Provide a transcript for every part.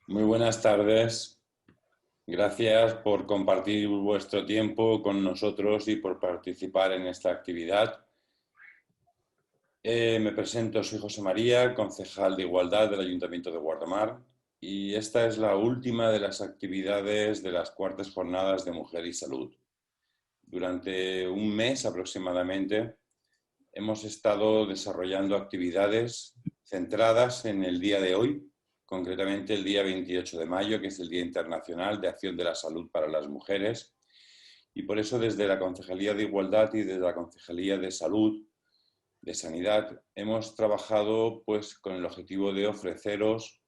Muy buenas tardes. Gracias por compartir vuestro tiempo con nosotros y por participar en esta actividad. Me presento, soy José María, concejal de Igualdad del Ayuntamiento de Guardamar, y esta es la última de las actividades de las cuartas jornadas de Mujer y Salud. Durante un mes aproximadamente hemos estado desarrollando actividades centradas en el día de hoy, concretamente el día 28 de mayo, que es el Día Internacional de Acción de la Salud para las Mujeres. Y por eso desde la Concejalía de Igualdad y desde la Concejalía de Salud, de Sanidad, hemos trabajado pues, con el objetivo de ofreceros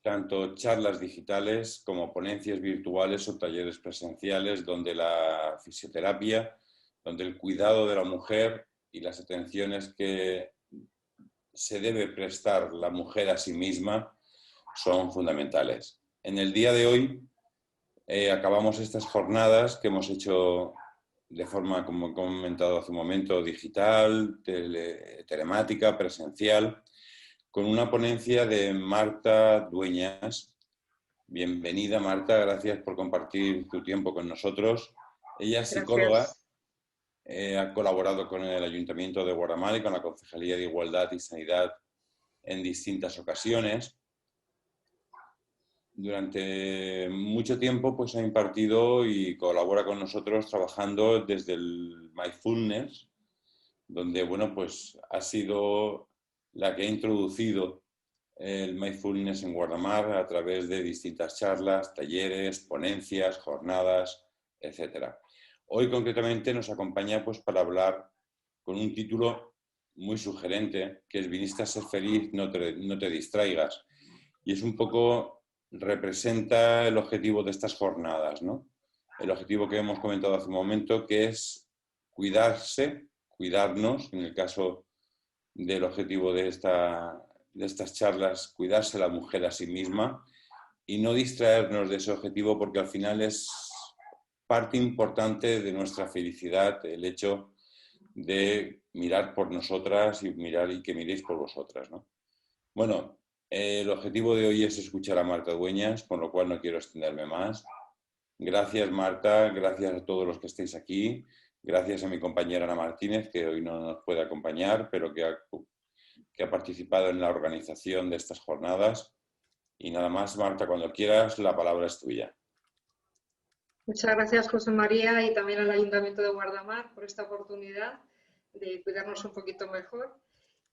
tanto charlas digitales como ponencias virtuales o talleres presenciales donde la fisioterapia, donde el cuidado de la mujer y las atenciones que se debe prestar la mujer a sí misma son fundamentales. En el día de hoy acabamos estas jornadas que hemos hecho de forma, como he comentado hace un momento, digital, telemática, presencial, con una ponencia de Marta Dueñas. Bienvenida, Marta, gracias por compartir tu tiempo con nosotros. Ella es psicóloga, Gracias. ha colaborado con el Ayuntamiento de Guardamar y con la Concejalía de Igualdad y Sanidad en distintas ocasiones. Durante mucho tiempo pues, ha impartido y colabora con nosotros trabajando desde el Mindfulness, donde bueno, pues, ha sido la que ha introducido el Mindfulness en Guardamar a través de distintas charlas, talleres, ponencias, jornadas, etc. Hoy concretamente nos acompaña pues, para hablar con un título muy sugerente, que es Viniste a ser feliz, no te distraigas. Y es un poco, representa el objetivo de estas jornadas, ¿no? El objetivo que hemos comentado hace un momento, que es cuidarse, cuidarnos, en el caso del objetivo de estas charlas, cuidarse la mujer a sí misma y no distraernos de ese objetivo, porque al final es parte importante de nuestra felicidad el hecho de mirar por nosotras y que miréis por vosotras, ¿no? Bueno, el objetivo de hoy es escuchar a Marta Dueñas, con lo cual no quiero extenderme más. Gracias, Marta, gracias a todos los que estáis aquí, gracias a mi compañera Ana Martínez, que hoy no nos puede acompañar, pero que ha participado en la organización de estas jornadas. Y nada más, Marta, cuando quieras, la palabra es tuya. Muchas gracias, José María, y también al Ayuntamiento de Guardamar por esta oportunidad de cuidarnos un poquito mejor.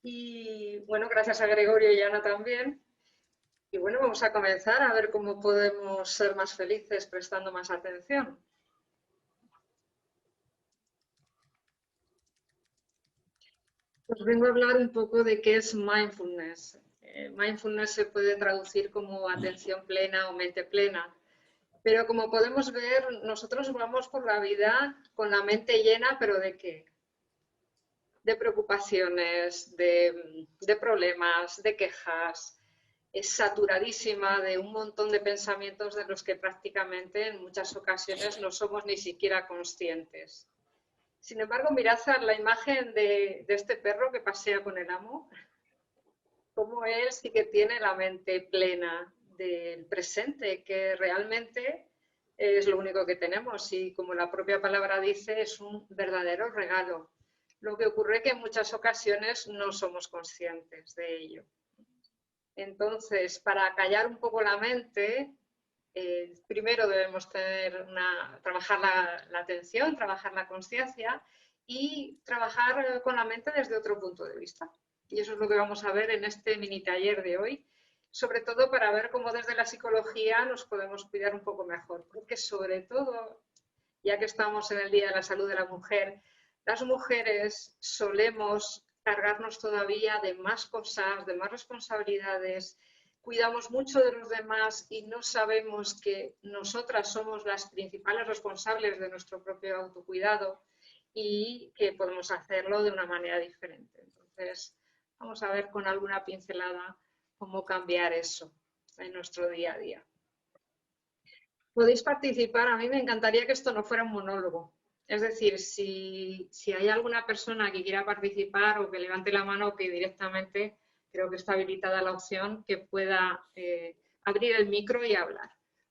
Y bueno, gracias a Gregorio y Ana también. Y bueno, vamos a comenzar a ver cómo podemos ser más felices prestando más atención. Os vengo a hablar un poco de qué es mindfulness. Mindfulness se puede traducir como atención plena o mente plena. Pero como podemos ver, nosotros vamos por la vida con la mente llena, pero ¿de qué? De preocupaciones, de problemas, de quejas. Es saturadísima de un montón de pensamientos de los que prácticamente en muchas ocasiones no somos ni siquiera conscientes. Sin embargo, mirad la imagen de este perro que pasea con el amo, cómo él sí que tiene la mente plena del presente, que realmente es lo único que tenemos y como la propia palabra dice, es un verdadero regalo. Lo que ocurre es que en muchas ocasiones no somos conscientes de ello. Entonces, para callar un poco la mente, primero debemos trabajar la atención, trabajar la conciencia y trabajar con la mente desde otro punto de vista. Y eso es lo que vamos a ver en este mini taller de hoy, sobre todo para ver cómo desde la psicología nos podemos cuidar un poco mejor, porque sobre todo, ya que estamos en el Día de la Salud de la Mujer, las mujeres solemos cargarnos todavía de más cosas, de más responsabilidades, cuidamos mucho de los demás y no sabemos que nosotras somos las principales responsables de nuestro propio autocuidado y que podemos hacerlo de una manera diferente. Entonces, vamos a ver con alguna pincelada cómo cambiar eso en nuestro día a día. Podéis participar, a mí me encantaría que esto no fuera un monólogo. Es decir, si hay alguna persona que quiera participar o que levante la mano o que directamente creo que está habilitada la opción que pueda abrir el micro y hablar,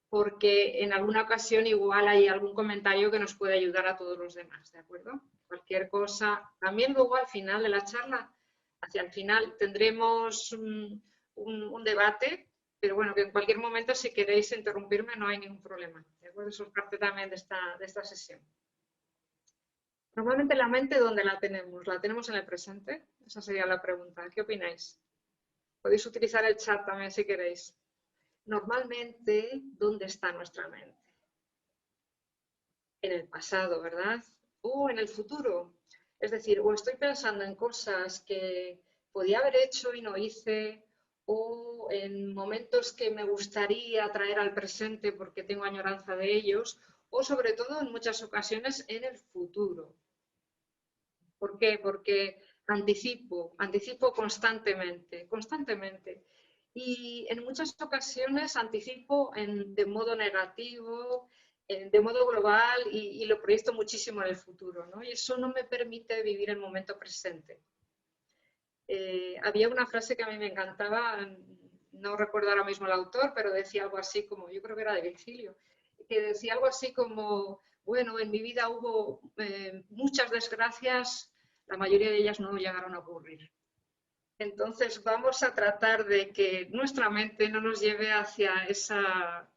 porque en alguna ocasión igual hay algún comentario que nos puede ayudar a todos los demás, ¿de acuerdo? Cualquier cosa. También luego al final de la charla, hacia el final, tendremos un debate, pero bueno, que en cualquier momento si queréis interrumpirme no hay ningún problema, ¿de acuerdo? Eso es parte también de esta sesión. Normalmente la mente, ¿dónde la tenemos? ¿La tenemos en el presente? Esa sería la pregunta. ¿Qué opináis? Podéis utilizar el chat también si queréis. Normalmente, ¿dónde está nuestra mente? En el pasado, ¿verdad? O en el futuro. Es decir, o estoy pensando en cosas que podía haber hecho y no hice, o en momentos que me gustaría traer al presente porque tengo añoranza de ellos, o sobre todo en muchas ocasiones en el futuro. ¿Por qué? Porque anticipo constantemente. Y en muchas ocasiones anticipo de modo negativo, de modo global y lo proyecto muchísimo en el futuro, ¿no? Y eso no me permite vivir el momento presente. Había una frase que a mí me encantaba, no recuerdo ahora mismo el autor, pero decía algo así como, yo creo que era de Virgilio, que decía algo así como, bueno, en mi vida hubo muchas desgracias, la mayoría de ellas no llegaron a ocurrir. Entonces vamos a tratar de que nuestra mente no nos lleve hacia esa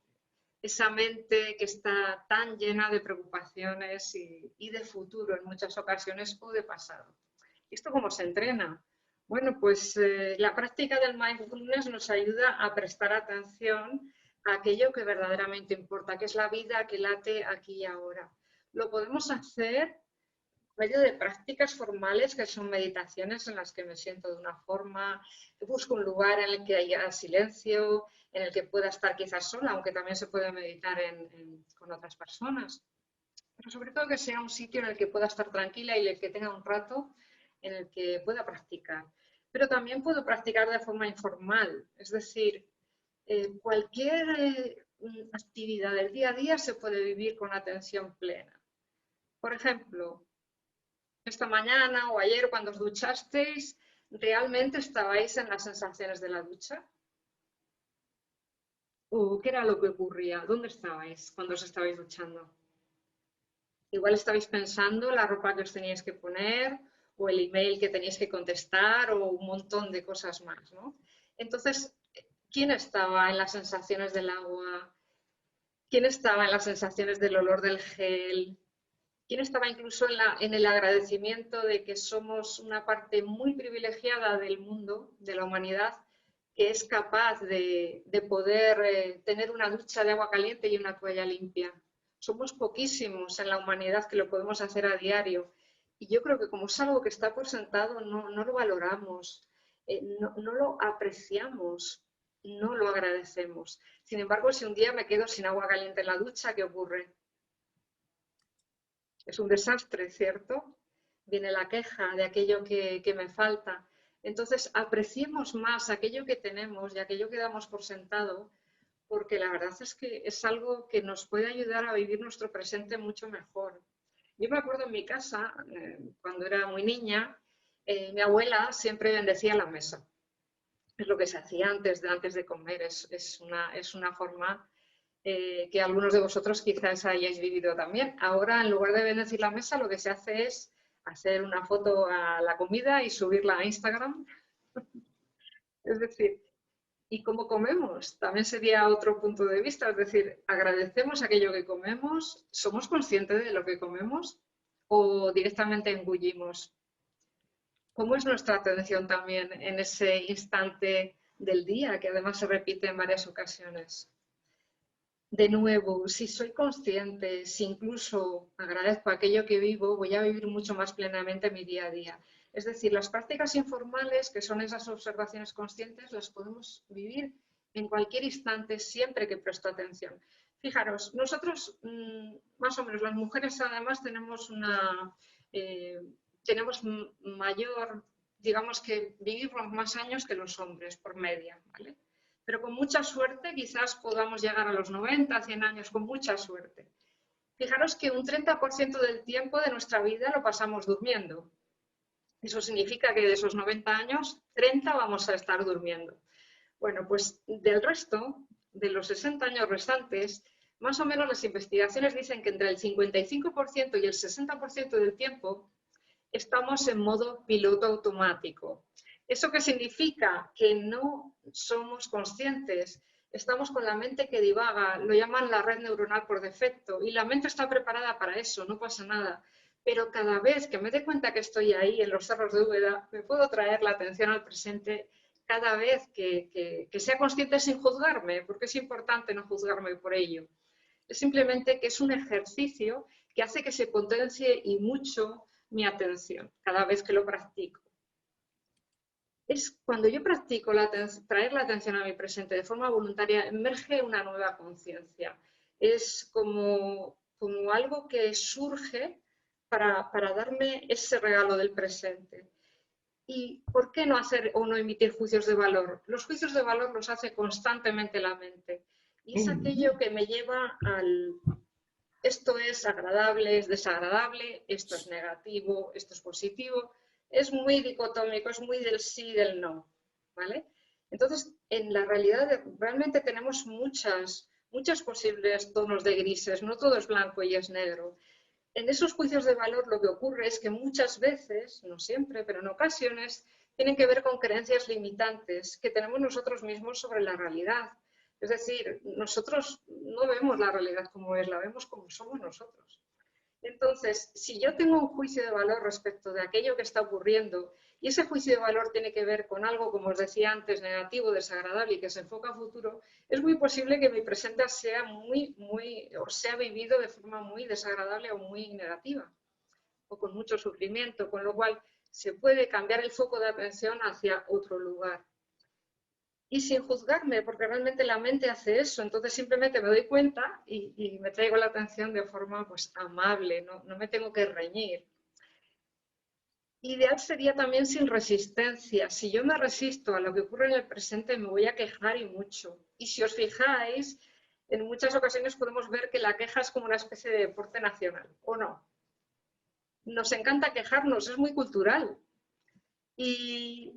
mente que está tan llena de preocupaciones y de futuro en muchas ocasiones o de pasado. ¿Esto cómo se entrena? Bueno, pues la práctica del mindfulness nos ayuda a prestar atención a aquello que verdaderamente importa, que es la vida que late aquí y ahora. Lo podemos hacer por medio de prácticas formales que son meditaciones en las que me siento de una forma, busco un lugar en el que haya silencio, en el que pueda estar quizás sola, aunque también se puede meditar con otras personas. Pero sobre todo que sea un sitio en el que pueda estar tranquila y en el que tenga un rato en el que pueda practicar. Pero también puedo practicar de forma informal, es decir, cualquier actividad del día a día se puede vivir con atención plena. Por ejemplo, esta mañana o ayer cuando os duchasteis, ¿realmente estabais en las sensaciones de la ducha? ¿O qué era lo que ocurría? ¿Dónde estabais cuando os estabais duchando? Igual estabais pensando la ropa que os teníais que poner o el email que teníais que contestar o un montón de cosas más, ¿no? Entonces, ¿quién estaba en las sensaciones del agua? ¿Quién estaba en las sensaciones del olor del gel? ¿Quién estaba incluso en el agradecimiento de que somos una parte muy privilegiada del mundo, de la humanidad, que es capaz de poder tener una ducha de agua caliente y una toalla limpia? Somos poquísimos en la humanidad que lo podemos hacer a diario. Y yo creo que como es algo que está por sentado, no lo valoramos, no lo apreciamos, no lo agradecemos. Sin embargo, si un día me quedo sin agua caliente en la ducha, ¿qué ocurre? Es un desastre, ¿cierto? Viene la queja de aquello que me falta. Entonces, apreciemos más aquello que tenemos y aquello que damos por sentado, porque la verdad es que es algo que nos puede ayudar a vivir nuestro presente mucho mejor. Yo me acuerdo en mi casa, cuando era muy niña, mi abuela siempre bendecía la mesa. Es lo que se hacía antes de comer, es una forma que algunos de vosotros quizás hayáis vivido también. Ahora, en lugar de bendecir la mesa, lo que se hace es hacer una foto a la comida y subirla a Instagram. Es decir, ¿y cómo comemos? También sería otro punto de vista. Es decir, ¿agradecemos aquello que comemos? ¿Somos conscientes de lo que comemos? ¿O directamente engullimos? ¿Cómo es nuestra atención también en ese instante del día, que además se repite en varias ocasiones? De nuevo, si soy consciente, si incluso agradezco aquello que vivo, voy a vivir mucho más plenamente mi día a día. Es decir, las prácticas informales, que son esas observaciones conscientes, las podemos vivir en cualquier instante, siempre que presto atención. Fijaros, nosotros, más o menos, las mujeres además tenemos tenemos mayor, digamos que vivimos más años que los hombres, por media, ¿vale? Pero con mucha suerte quizás podamos llegar a los 90, 100 años, con mucha suerte. Fijaros que un 30% del tiempo de nuestra vida lo pasamos durmiendo. Eso significa que de esos 90 años, 30 vamos a estar durmiendo. Bueno, pues del resto, de los 60 años restantes, más o menos las investigaciones dicen que entre el 55% y el 60% del tiempo estamos en modo piloto automático. ¿Eso qué significa? Que no somos conscientes, estamos con la mente que divaga, lo llaman la red neuronal por defecto, y la mente está preparada para eso, no pasa nada. Pero cada vez que me dé cuenta que estoy ahí en los cerros de Úbeda, me puedo traer la atención al presente cada vez que sea consciente sin juzgarme, porque es importante no juzgarme por ello. Es simplemente que es un ejercicio que hace que se potencie y mucho mi atención cada vez que lo practico. Es cuando yo practico traer la atención a mi presente de forma voluntaria, emerge una nueva conciencia. Es como algo que surge para darme ese regalo del presente. ¿Y por qué no hacer o no emitir juicios de valor? Los juicios de valor los hace constantemente la mente. Y es aquello que me lleva al esto es agradable, es desagradable, esto es negativo, esto es positivo. Es muy dicotómico, es muy del sí y del no, ¿vale? Entonces, en la realidad realmente tenemos muchos posibles tonos de grises, no todo es blanco y es negro. En esos juicios de valor lo que ocurre es que muchas veces, no siempre, pero en ocasiones, tienen que ver con creencias limitantes que tenemos nosotros mismos sobre la realidad. Es decir, nosotros no vemos la realidad como es, la vemos como somos nosotros. Entonces, si yo tengo un juicio de valor respecto de aquello que está ocurriendo, y ese juicio de valor tiene que ver con algo, como os decía antes, negativo, desagradable y que se enfoca a futuro, es muy posible que mi presente sea o sea vivido de forma muy desagradable o muy negativa, o con mucho sufrimiento, con lo cual se puede cambiar el foco de atención hacia otro lugar. Y sin juzgarme, porque realmente la mente hace eso, entonces simplemente me doy cuenta y me traigo la atención de forma pues amable, no me tengo que reñir. Ideal sería también sin resistencia. Si yo me resisto a lo que ocurre en el presente, me voy a quejar y mucho. Y si os fijáis, en muchas ocasiones podemos ver que la queja es como una especie de deporte nacional, ¿o no? Nos encanta quejarnos, es muy cultural. Y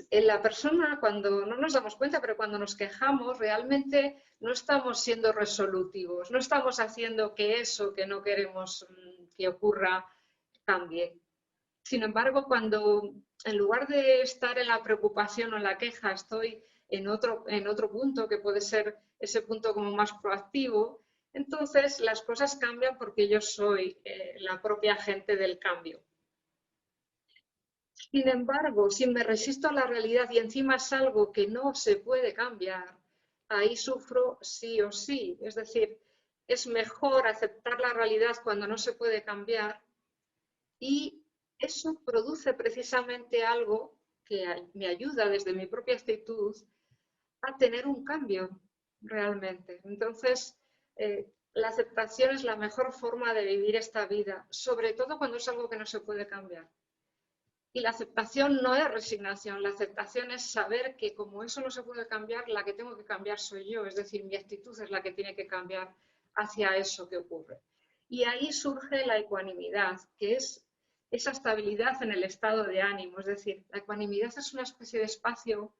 la persona, cuando no nos damos cuenta, pero cuando nos quejamos, realmente no estamos siendo resolutivos, no estamos haciendo que eso que no queremos que ocurra cambie. Sin embargo, cuando en lugar de estar en la preocupación o en la queja, estoy en otro punto, que puede ser ese punto como más proactivo, entonces las cosas cambian porque yo soy la propia agente del cambio. Sin embargo, si me resisto a la realidad y encima es algo que no se puede cambiar, ahí sufro sí o sí. Es decir, es mejor aceptar la realidad cuando no se puede cambiar y eso produce precisamente algo que me ayuda desde mi propia actitud a tener un cambio realmente. Entonces, la aceptación es la mejor forma de vivir esta vida, sobre todo cuando es algo que no se puede cambiar. Y la aceptación no es resignación, la aceptación es saber que como eso no se puede cambiar, la que tengo que cambiar soy yo, es decir, mi actitud es la que tiene que cambiar hacia eso que ocurre. Y ahí surge la ecuanimidad, que es esa estabilidad en el estado de ánimo, es decir, la ecuanimidad es una especie de espacio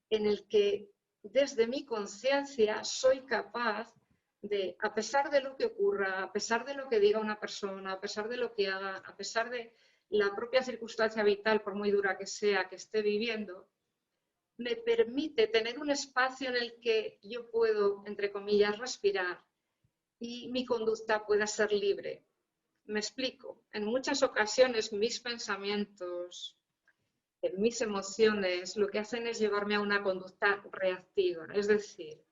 en el que desde mi conciencia soy capaz de, a pesar de lo que ocurra, a pesar de lo que diga una persona, a pesar de lo que haga, a pesar de la propia circunstancia vital, por muy dura que sea, que esté viviendo, me permite tener un espacio en el que yo puedo, entre comillas, respirar y mi conducta pueda ser libre. Me explico. En muchas ocasiones mis pensamientos, mis emociones, lo que hacen es llevarme a una conducta reactiva. Es decir,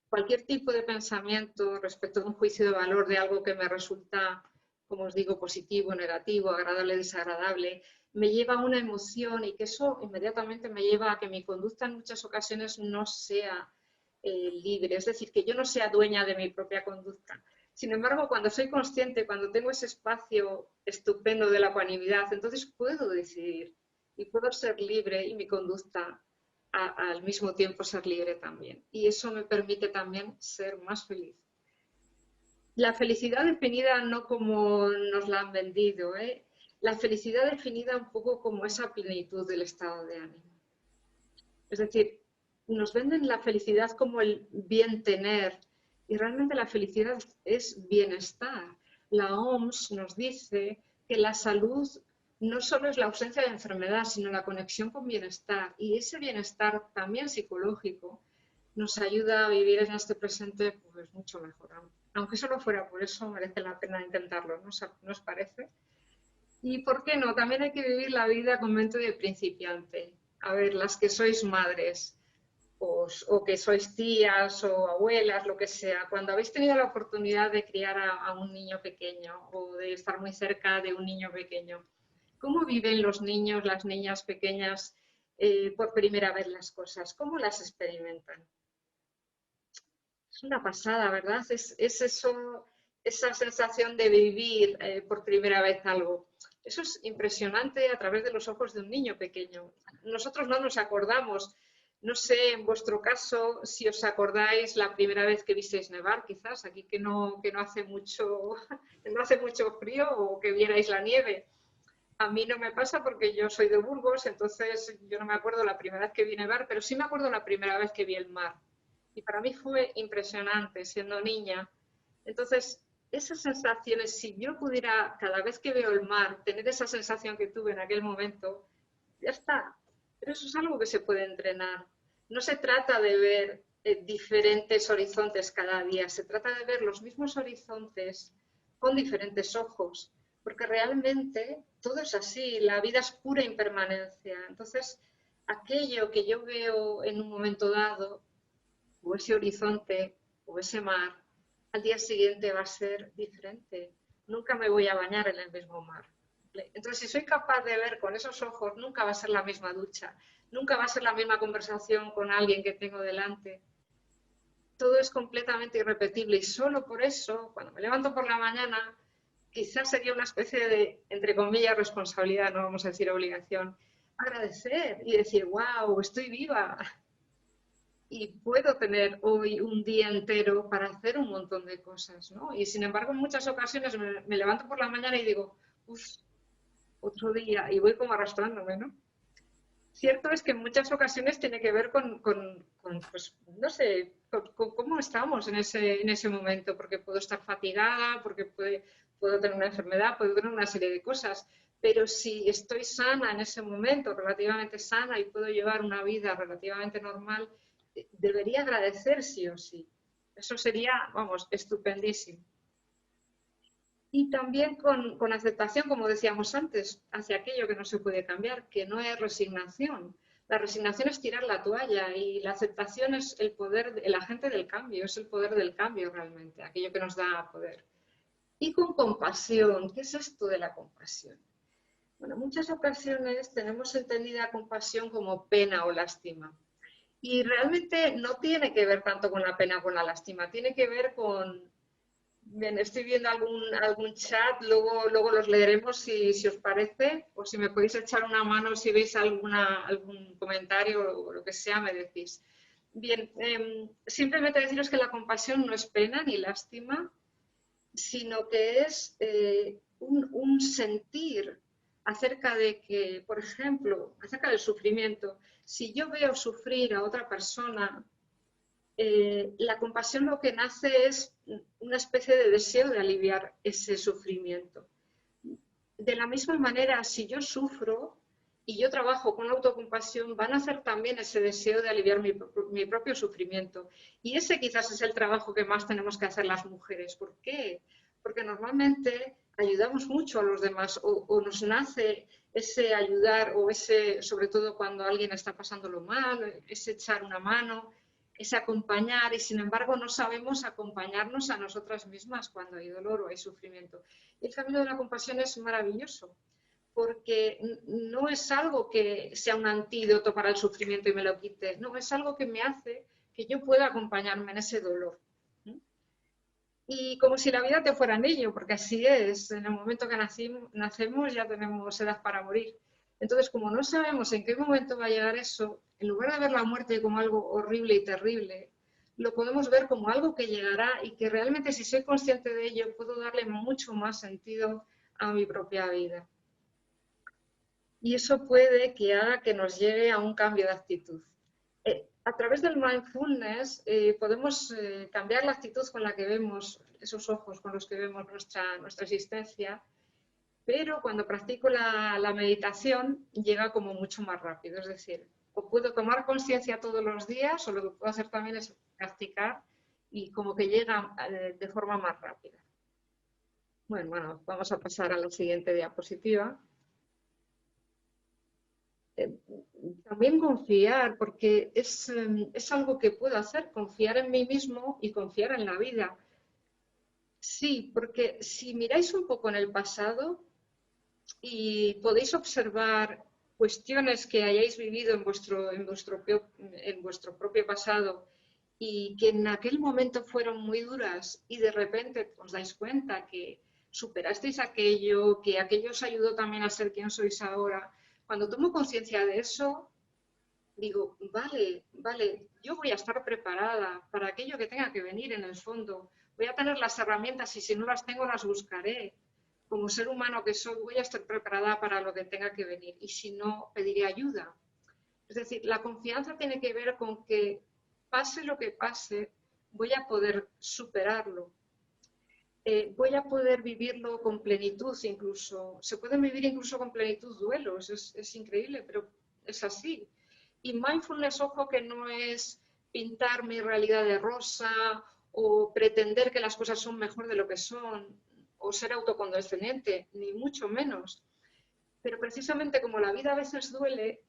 cualquier tipo de pensamiento respecto de un juicio de valor de algo que me resulta, como os digo, positivo, negativo, agradable, desagradable, me lleva a una emoción y que eso inmediatamente me lleva a que mi conducta en muchas ocasiones no sea libre, es decir, que yo no sea dueña de mi propia conducta. Sin embargo, cuando soy consciente, cuando tengo ese espacio estupendo de la ecuanimidad, entonces puedo decidir y puedo ser libre y mi conducta al mismo tiempo ser libre también. Y eso me permite también ser más feliz. La felicidad definida no como nos la han vendido, ¿eh? La felicidad definida un poco como esa plenitud del estado de ánimo. Es decir, nos venden la felicidad como el bien tener y realmente la felicidad es bienestar. La OMS nos dice que la salud no solo es la ausencia de enfermedad, sino la conexión con bienestar y ese bienestar también psicológico nos ayuda a vivir en este presente pues mucho mejor. Aunque solo fuera por eso, merece la pena intentarlo, ¿no os parece? Y por qué no, también hay que vivir la vida con mente de principiante. A ver, las que sois madres o que sois tías o abuelas, lo que sea, cuando habéis tenido la oportunidad de criar a un niño pequeño o de estar muy cerca de un niño pequeño, ¿cómo viven los niños, las niñas pequeñas por primera vez las cosas? ¿Cómo las experimentan? Es una pasada, ¿verdad? Es eso, esa sensación de vivir por primera vez algo. Eso es impresionante a través de los ojos de un niño pequeño. Nosotros no nos acordamos. No sé, en vuestro caso, si os acordáis la primera vez que visteis nevar, quizás, aquí que no hace mucho, no hace mucho frío o que vierais la nieve. A mí no me pasa porque yo soy de Burgos, entonces yo no me acuerdo la primera vez que vi nevar, pero sí me acuerdo la primera vez que vi el mar. Y para mí fue impresionante siendo niña. Entonces, esas sensaciones, si yo pudiera cada vez que veo el mar tener esa sensación que tuve en aquel momento, ya está. Pero eso es algo que se puede entrenar. No se trata de ver diferentes horizontes cada día, se trata de ver los mismos horizontes con diferentes ojos, porque realmente todo es así, la vida es pura impermanencia. Entonces, aquello que yo veo en un momento dado, o ese horizonte, o ese mar, al día siguiente va a ser diferente. Nunca me voy a bañar en el mismo mar. Entonces, si soy capaz de ver con esos ojos, nunca va a ser la misma ducha, nunca va a ser la misma conversación con alguien que tengo delante. Todo es completamente irrepetible y solo por eso, cuando me levanto por la mañana, quizás sería una especie de, entre comillas, responsabilidad, no vamos a decir obligación, agradecer y decir, wow, estoy viva y puedo tener hoy un día entero para hacer un montón de cosas, ¿no? Y sin embargo, en muchas ocasiones me levanto por la mañana y digo, uff, otro día, y voy como arrastrándome, ¿no? Cierto es que en muchas ocasiones tiene que ver con pues, no sé, con cómo estamos en ese momento, porque puedo estar fatigada, porque puedo tener una enfermedad, puedo tener una serie de cosas, pero si estoy sana en ese momento, relativamente sana, y puedo llevar una vida relativamente normal, debería agradecer sí o sí. Eso sería, vamos, estupendísimo. Y también con aceptación, como decíamos antes, hacia aquello que no se puede cambiar, que no es resignación. La resignación es tirar la toalla y la aceptación es el poder, el agente del cambio, es el poder del cambio realmente, aquello que nos da poder. Y con compasión, ¿qué es esto de la compasión? Bueno, en muchas ocasiones tenemos entendida compasión como pena o lástima. Y realmente no tiene que ver tanto con la pena o con la lástima, tiene que ver con, bien, estoy viendo algún chat, luego los leeremos si os parece, o si me podéis echar una mano si veis algún comentario o lo que sea, me decís. Bien, simplemente deciros que la compasión no es pena ni lástima, sino que es un sentir acerca de que, por ejemplo, acerca del sufrimiento. Si yo veo sufrir a otra persona, la compasión lo que nace es una especie de deseo de aliviar ese sufrimiento. De la misma manera, si yo sufro y yo trabajo con autocompasión, van a hacer también ese deseo de aliviar mi propio sufrimiento. Y ese quizás es el trabajo que más tenemos que hacer las mujeres. ¿Por qué? Porque normalmente ayudamos mucho a los demás o nos nace ese ayudar o ese, sobre todo cuando alguien está pasándolo mal, ese echar una mano, es acompañar y sin embargo no sabemos acompañarnos a nosotras mismas cuando hay dolor o hay sufrimiento. Y el camino de la compasión es maravilloso porque no es algo que sea un antídoto para el sufrimiento y me lo quite, no, es algo que me hace que yo pueda acompañarme en ese dolor. Y como si la vida te fuera en ello, porque así es, en el momento que nacemos ya tenemos edad para morir. Entonces, como no sabemos en qué momento va a llegar eso, en lugar de ver la muerte como algo horrible y terrible, lo podemos ver como algo que llegará y que realmente si soy consciente de ello puedo darle mucho más sentido a mi propia vida. Y eso puede que haga que nos lleve a un cambio de actitud. A través del mindfulness podemos cambiar la actitud con la que vemos, esos ojos con los que vemos nuestra existencia, pero cuando practico la meditación llega como mucho más rápido. Es decir, o puedo tomar conciencia todos los días o lo que puedo hacer también es practicar y como que llega de forma más rápida. Bueno, vamos a pasar a la siguiente diapositiva. También confiar, porque es algo que puedo hacer, confiar en mí mismo y confiar en la vida. Sí, porque si miráis un poco en el pasado y podéis observar cuestiones que hayáis vivido en vuestro propio pasado y que en aquel momento fueron muy duras y de repente os dais cuenta que superasteis aquello, que aquello os ayudó también a ser quien sois ahora. Cuando tomo conciencia de eso, digo, vale, yo voy a estar preparada para aquello que tenga que venir en el fondo. Voy a tener las herramientas y si no las tengo las buscaré. Como ser humano que soy, voy a estar preparada para lo que tenga que venir y si no, pediré ayuda. Es decir, la confianza tiene que ver con que pase lo que pase, voy a poder superarlo. Voy a poder vivirlo con plenitud incluso. Se pueden vivir incluso con plenitud duelos, es increíble, pero es así. Y mindfulness, ojo, que no es pintar mi realidad de rosa o pretender que las cosas son mejor de lo que son o ser autocondescendiente, ni mucho menos. Pero precisamente como la vida a veces duele,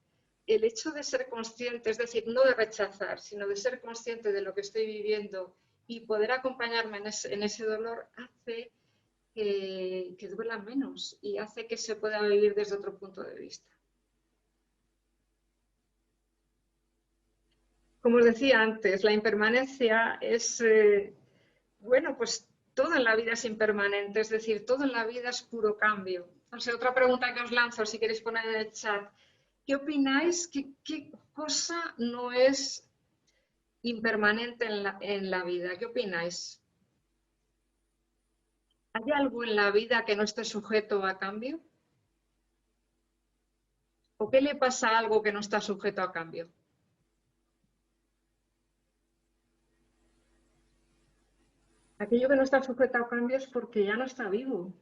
el hecho de ser consciente, es decir, no de rechazar, sino de ser consciente de lo que estoy viviendo y poder acompañarme en ese dolor hace que duela menos y hace que se pueda vivir desde otro punto de vista. Como os decía antes, la impermanencia es, bueno, pues todo en la vida es impermanente, es decir, todo en la vida es puro cambio. No sé, otra pregunta que os lanzo, si queréis poner en el chat, ¿qué opináis? ¿Qué cosa no es impermanente en la vida? ¿Qué opináis? ¿Hay algo en la vida que no esté sujeto a cambio? ¿O qué le pasa a algo que no está sujeto a cambio? Aquello que no está sujeto a cambio es porque ya no está vivo.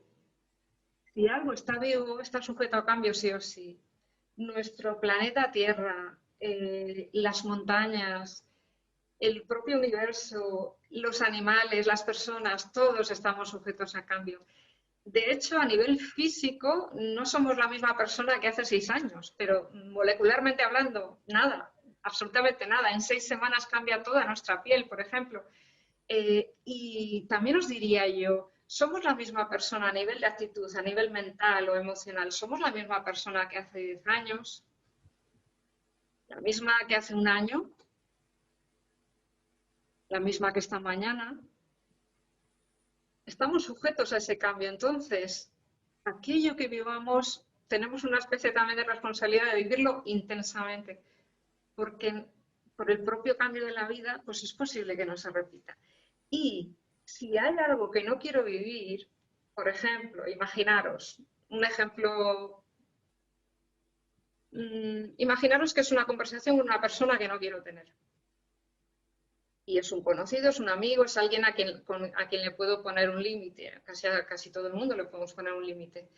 Si algo está vivo, está sujeto a cambio sí o sí. Nuestro planeta Tierra, las montañas, el propio universo, los animales, las personas, todos estamos sujetos a cambio. De hecho, a nivel físico, no somos la misma persona que hace 6 años, pero molecularmente hablando, nada, absolutamente nada. En 6 semanas cambia toda nuestra piel, por ejemplo. Y también os diría yo, somos la misma persona a nivel de actitud, a nivel mental o emocional, somos la misma persona que hace 10 años, la misma que hace un año, la misma que esta mañana. Estamos sujetos a ese cambio. Entonces, aquello que vivamos, tenemos una especie también de responsabilidad de vivirlo intensamente, porque por el propio cambio de la vida, pues es posible que no se repita. Y si hay algo que no quiero vivir, por ejemplo, imaginaros, un ejemplo, imaginaros que es una conversación con una persona que no quiero tener. Y es un conocido, es un amigo, es alguien a quien le puedo poner un límite. Casi todo el mundo le podemos poner un límite.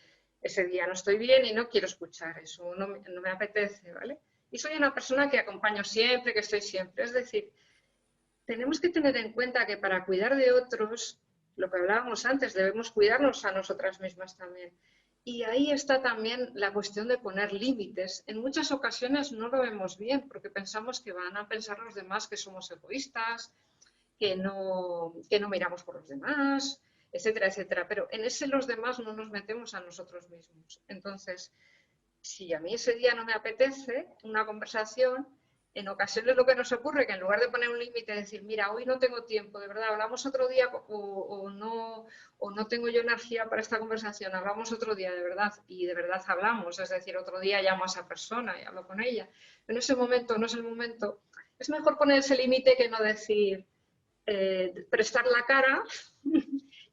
Ese día no estoy bien y no quiero escuchar eso, no me apetece, ¿vale? Y soy una persona que acompaño siempre, que estoy siempre. Es decir, tenemos que tener en cuenta que para cuidar de otros, lo que hablábamos antes, debemos cuidarnos a nosotras mismas también. Y ahí está también la cuestión de poner límites. En muchas ocasiones no lo vemos bien porque pensamos que van a pensar los demás que somos egoístas, que no miramos por los demás, etcétera, etcétera. Pero en ese los demás no nos metemos a nosotros mismos. Entonces, si a mí ese día no me apetece una conversación, en ocasiones lo que nos ocurre es que en lugar de poner un límite, decir, mira, hoy no tengo tiempo, de verdad, hablamos otro día o no tengo yo energía para esta conversación, hablamos otro día, de verdad, y de verdad hablamos, es decir, otro día llamo a esa persona y hablo con ella. En ese momento no es el momento. Es mejor poner ese límite que no decir, prestar la cara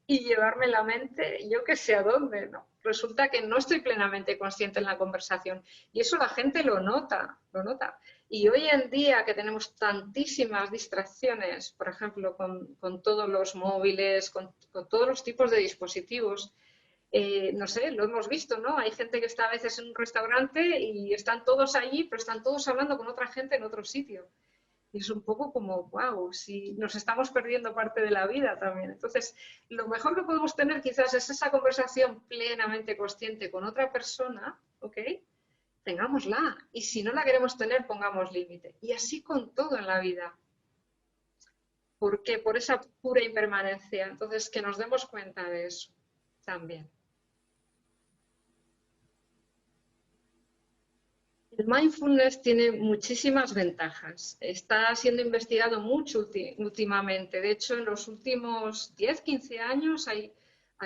y llevarme la mente yo que sé a dónde, ¿no? Resulta que no estoy plenamente consciente en la conversación y eso la gente lo nota, lo nota. Y hoy en día que tenemos tantísimas distracciones, por ejemplo, con todos los móviles, con todos los tipos de dispositivos, no sé, lo hemos visto, ¿no? Hay gente que está a veces en un restaurante y están todos allí, pero están todos hablando con otra gente en otro sitio. Y es un poco como, wow, si nos estamos perdiendo parte de la vida también. Entonces, lo mejor que podemos tener quizás es esa conversación plenamente consciente con otra persona, ¿ok? Tengámosla. Y si no la queremos tener, pongamos límite. Y así con todo en la vida. ¿Por qué? Por esa pura impermanencia. Entonces, que nos demos cuenta de eso también. El mindfulness tiene muchísimas ventajas. Está siendo investigado mucho últimamente. De hecho, en los últimos 10, 15 años hay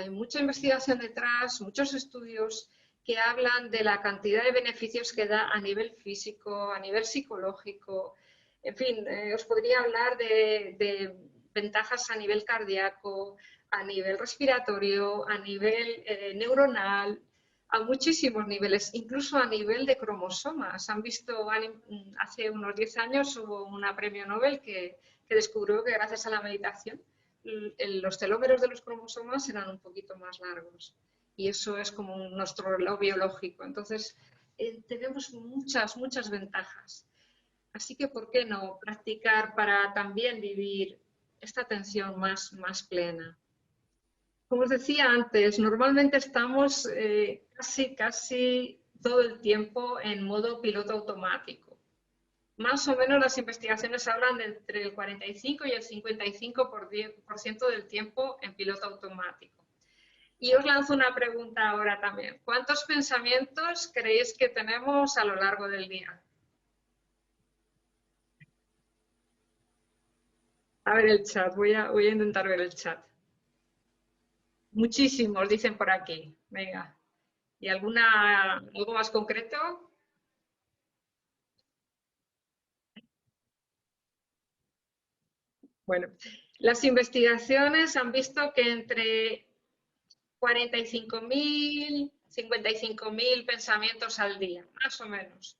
mucha investigación detrás, muchos estudios que hablan de la cantidad de beneficios que da a nivel físico, a nivel psicológico. En fin, os podría hablar de ventajas a nivel cardíaco, a nivel respiratorio, a nivel neuronal, a muchísimos niveles, incluso a nivel de cromosomas. Han visto, hace unos 10 años hubo una premio Nobel que descubrió que gracias a la meditación los telómeros de los cromosomas eran un poquito más largos. Y eso es como nuestro reloj biológico. Entonces, tenemos muchas, muchas ventajas. Así que, ¿por qué no practicar para también vivir esta atención más plena? Como os decía antes, normalmente estamos casi todo el tiempo en modo piloto automático. Más o menos las investigaciones hablan de entre el 45 y el 55% del tiempo en piloto automático. Y os lanzo una pregunta ahora también. ¿Cuántos pensamientos creéis que tenemos a lo largo del día? A ver el chat, voy a intentar ver el chat. Muchísimos, dicen por aquí. Venga. ¿Y algo más concreto? Bueno, las investigaciones han visto que entre 45.000, 55.000 pensamientos al día, más o menos.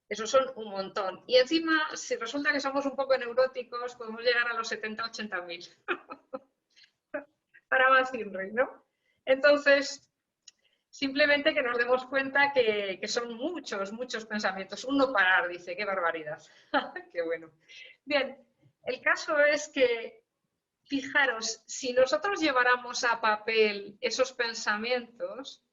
Esos son un montón. Y encima, si resulta que somos un poco neuróticos, podemos llegar a los 70, 80.000. Para más Inri, ¿no? Entonces, simplemente que nos demos cuenta que son muchos, muchos pensamientos. Un no parar, dice, qué barbaridad. Qué bueno. Bien, el caso es que, fijaros, si nosotros lleváramos a papel esos pensamientos,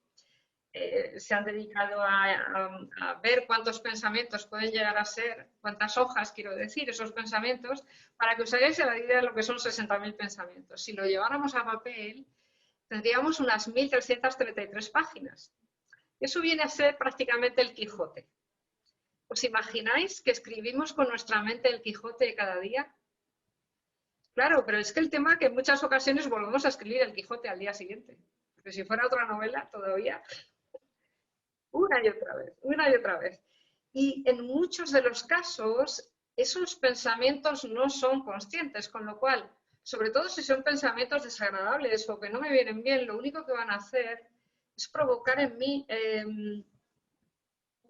se han dedicado a ver cuántos pensamientos pueden llegar a ser, cuántas hojas, quiero decir, esos pensamientos, para que os hagáis la idea de lo que son 60.000 pensamientos. Si lo lleváramos a papel, tendríamos unas 1.333 páginas. Eso viene a ser prácticamente el Quijote. ¿Os imagináis que escribimos con nuestra mente el Quijote cada día? Claro, pero es que el tema es que en muchas ocasiones volvemos a escribir el Quijote al día siguiente. Porque si fuera otra novela, todavía una y otra vez, una y otra vez. Y en muchos de los casos, esos pensamientos no son conscientes, con lo cual, sobre todo si son pensamientos desagradables o que no me vienen bien, lo único que van a hacer es provocar en mí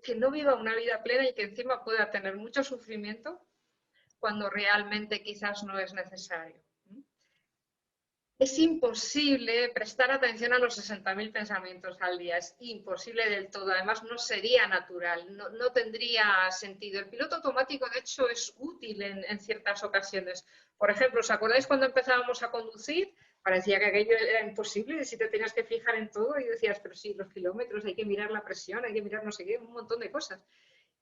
que no viva una vida plena y que encima pueda tener mucho sufrimiento cuando realmente quizás no es necesario. Es imposible prestar atención a los 60.000 pensamientos al día, es imposible del todo, además no sería natural, no tendría sentido. El piloto automático, de hecho, es útil en ciertas ocasiones. Por ejemplo, ¿os acordáis cuando empezábamos a conducir? Parecía que aquello era imposible, si te tenías que fijar en todo y decías, pero sí, los kilómetros, hay que mirar la presión, hay que mirar no sé qué, un montón de cosas.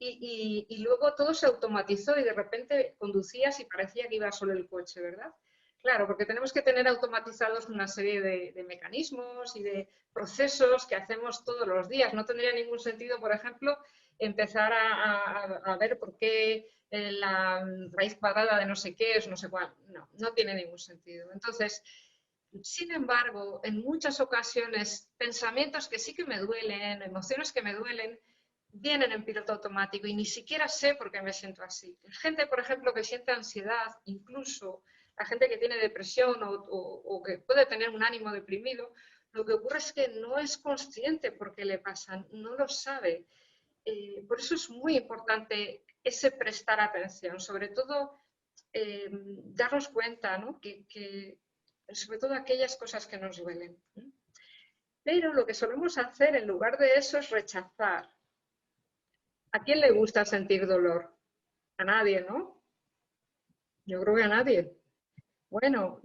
Y luego todo se automatizó y de repente conducías y parecía que iba solo el coche, ¿verdad? Claro, porque tenemos que tener automatizados una serie de mecanismos y de procesos que hacemos todos los días. No tendría ningún sentido, por ejemplo, empezar a ver por qué la raíz cuadrada de no sé qué es no sé cuál. No, no tiene ningún sentido. Entonces, sin embargo, en muchas ocasiones, pensamientos que sí que me duelen, emociones que me duelen, vienen en piloto automático y ni siquiera sé por qué me siento así. Gente, por ejemplo, que siente ansiedad, incluso la gente que tiene depresión o que puede tener un ánimo deprimido, lo que ocurre es que no es consciente por qué le pasan, no lo sabe. Por eso es muy importante ese prestar atención, sobre todo darnos cuenta, ¿no? que sobre todo aquellas cosas que nos duelen. Pero lo que solemos hacer en lugar de eso es rechazar. ¿A quién le gusta sentir dolor? A nadie, ¿no? Yo creo que a nadie. Bueno,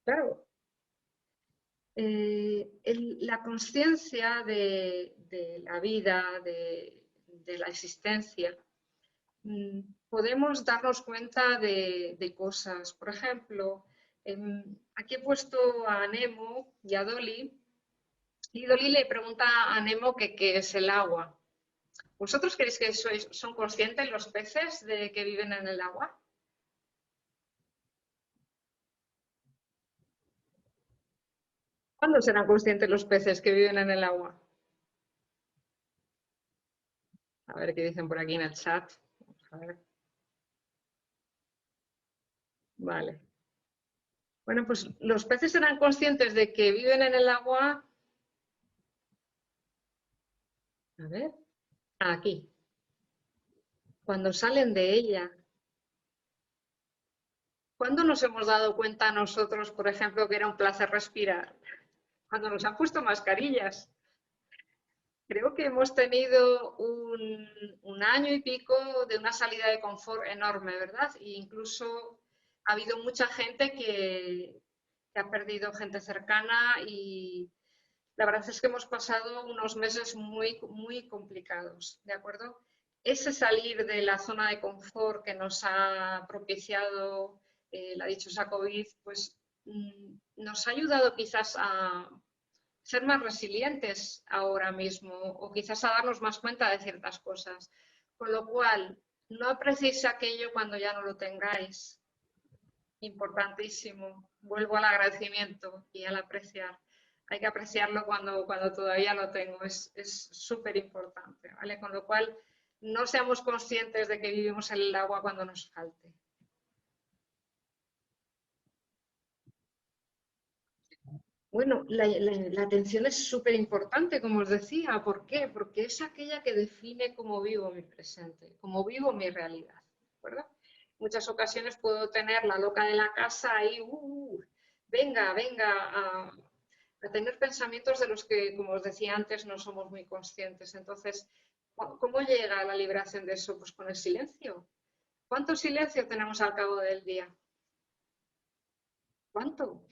claro, la conciencia de la vida, de la existencia, podemos darnos cuenta de cosas. Por ejemplo, aquí he puesto a Nemo y a Dolly, y Dolly le pregunta a Nemo qué es el agua. ¿Vosotros creéis que son conscientes los peces de que viven en el agua? ¿Cuándo serán conscientes los peces que viven en el agua? A ver qué dicen por aquí en el chat. Vamos a ver. Vale. Bueno, pues los peces serán conscientes de que viven en el agua. A ver, aquí. Cuando salen de ella. ¿Cuándo nos hemos dado cuenta nosotros, por ejemplo, que era un placer respirar? Cuando nos han puesto mascarillas. Creo que hemos tenido un año y pico de una salida de confort enorme, ¿verdad? E incluso ha habido mucha gente que ha perdido gente cercana y la verdad es que hemos pasado unos meses muy, muy complicados, ¿de acuerdo? Ese salir de la zona de confort que nos ha propiciado la dichosa COVID, pues nos ha ayudado quizás a ser más resilientes ahora mismo o quizás a darnos más cuenta de ciertas cosas. Con lo cual, no apreciéis aquello cuando ya no lo tengáis. Importantísimo. Vuelvo al agradecimiento y al apreciar. Hay que apreciarlo cuando todavía lo tengo. Es súper importante, ¿vale? Con lo cual, no seamos conscientes de que vivimos en el agua cuando nos falte. Bueno, la atención es súper importante, como os decía. ¿Por qué? Porque es aquella que define cómo vivo mi presente, cómo vivo mi realidad. ¿De acuerdo? Muchas ocasiones puedo tener la loca de la casa y venga a tener pensamientos de los que, como os decía antes, no somos muy conscientes. Entonces, ¿cómo llega la liberación de eso? Pues con el silencio. ¿Cuánto silencio tenemos al cabo del día? ¿Cuánto?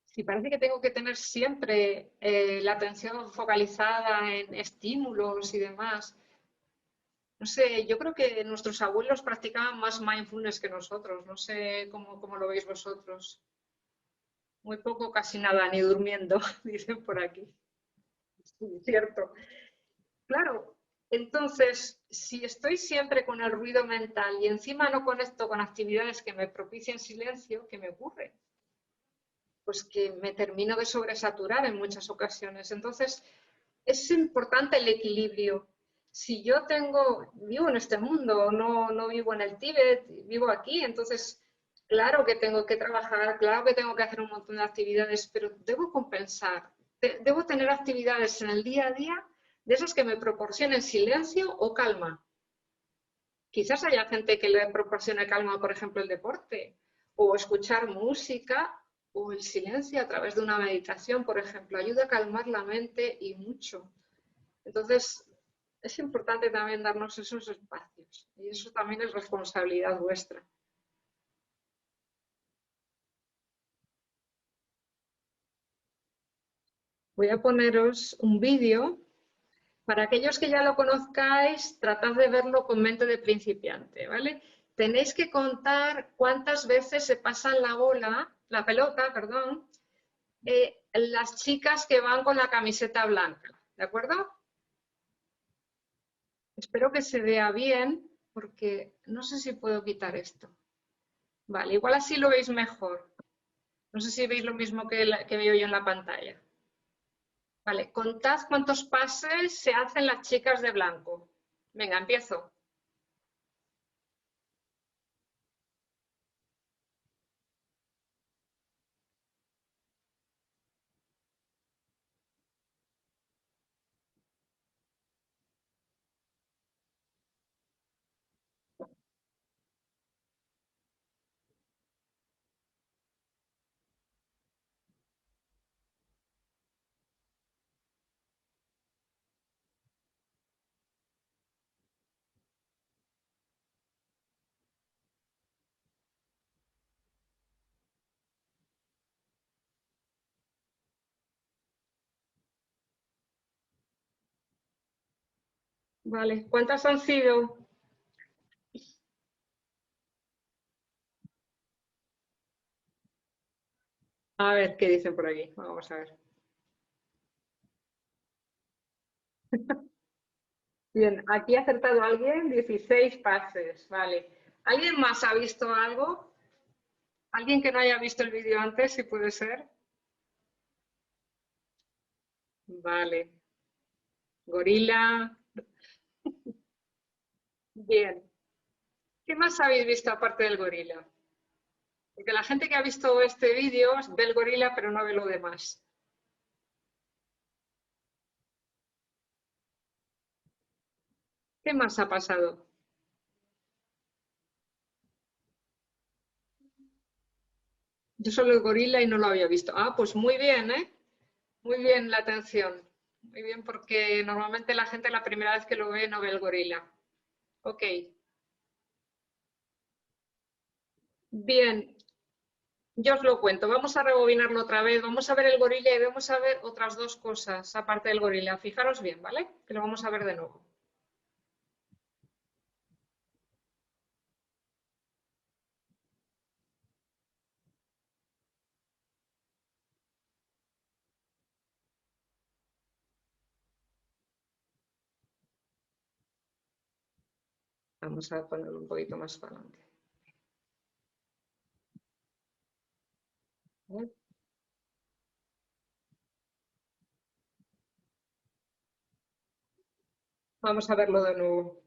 Si parece que tengo que tener siempre la atención focalizada en estímulos y demás, no sé, yo creo que nuestros abuelos practicaban más mindfulness que nosotros, no sé cómo lo veis vosotros. Muy poco, casi nada, ni durmiendo, dicen por aquí. Sí, cierto. Claro, entonces, si estoy siempre con el ruido mental y encima no conecto con actividades que me propicien silencio, ¿qué me ocurre? Pues que me termino de sobresaturar en muchas ocasiones. Entonces, es importante el equilibrio. Si yo vivo en este mundo, no vivo en el Tíbet, vivo aquí, entonces, claro que tengo que trabajar, claro que tengo que hacer un montón de actividades, pero debo compensar. Debo tener actividades en el día a día de esas que me proporcionen silencio o calma. Quizás haya gente que le proporcione calma, por ejemplo, el deporte, o escuchar música, o el silencio a través de una meditación, por ejemplo, ayuda a calmar la mente y mucho. Entonces, es importante también darnos esos espacios, y eso también es responsabilidad vuestra. Voy a poneros un vídeo. Para aquellos que ya lo conozcáis, tratad de verlo con mente de principiante, ¿vale? Tenéis que contar cuántas veces se pasan la pelota, perdón, las chicas que van con la camiseta blanca, ¿de acuerdo? Espero que se vea bien, porque no sé si puedo quitar esto. Vale, igual así lo veis mejor. No sé si veis lo mismo que veo yo en la pantalla. Vale, contad cuántos pases se hacen las chicas de blanco. Venga, empiezo. Vale, ¿cuántas han sido? A ver, ¿qué dicen por aquí? Vamos a ver. Bien, aquí ha acertado alguien, 16 pases, vale. ¿Alguien más ha visto algo? ¿Alguien que no haya visto el vídeo antes, si puede ser? Vale. Gorila. Bien. ¿Qué más habéis visto aparte del gorila? Porque la gente que ha visto este vídeo ve el gorila, pero no ve lo demás. ¿Qué más ha pasado? Yo solo el gorila y no lo había visto. Ah, pues muy bien, ¿eh? Muy bien la atención. Muy bien, porque normalmente la gente la primera vez que lo ve no ve el gorila. Ok. Bien, yo os lo cuento. Vamos a rebobinarlo otra vez. Vamos a ver el gorila y vamos a ver otras dos cosas aparte del gorila. Fijaros bien, ¿vale? Que lo vamos a ver de nuevo. Vamos a ponerlo un poquito más para adelante. ¿Vale? Vamos a verlo de nuevo.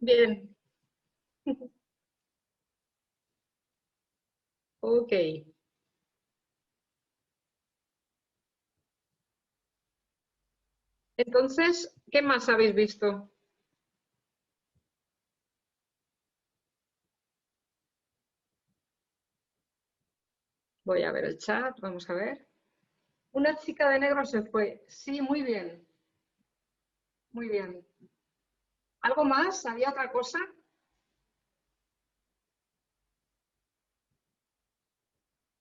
Bien, ok. Entonces, ¿qué más habéis visto? Voy a ver el chat, vamos a ver. Una chica de negro se fue. Sí, muy bien, muy bien. ¿Algo más? ¿Había otra cosa?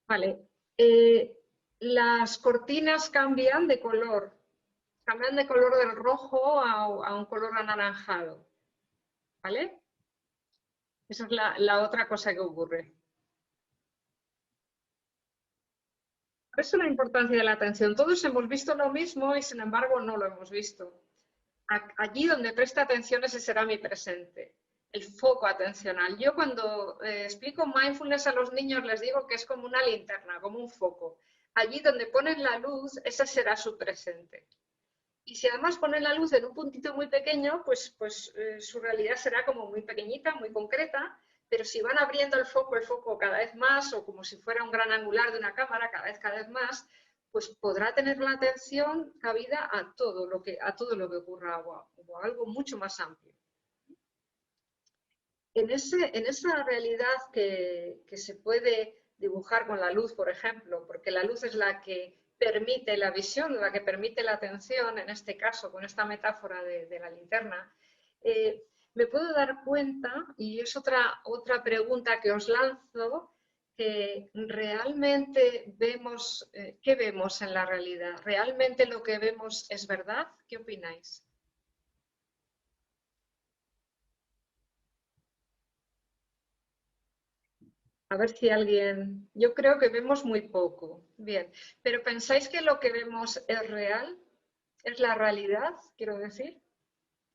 Vale. Eh, las cortinas cambian de color del rojo a un color anaranjado, ¿vale? Esa es la otra cosa que ocurre. Por eso la importancia de la atención. Todos hemos visto lo mismo y sin embargo no lo hemos visto. Allí donde presta atención ese será mi presente, el foco atencional. Yo cuando explico mindfulness a los niños les digo que es como una linterna, como un foco. Allí donde ponen la luz, ese será su presente. Y si además ponen la luz en un puntito muy pequeño, pues su realidad será como muy pequeñita, muy concreta, pero si van abriendo el foco cada vez más, o como si fuera un gran angular de una cámara, cada vez más, pues podrá tener la atención cabida a todo lo que ocurra o a algo mucho más amplio. En esa realidad que se puede dibujar con la luz, por ejemplo, porque la luz es la que permite la visión, la que permite la atención, en este caso, con esta metáfora de la linterna, me puedo dar cuenta, y es otra pregunta que os lanzo, que realmente vemos, ¿qué vemos en la realidad? ¿Realmente lo que vemos es verdad? ¿Qué opináis? A ver si alguien... Yo creo que vemos muy poco. Bien, pero ¿pensáis que lo que vemos es real? ¿Es la realidad, quiero decir?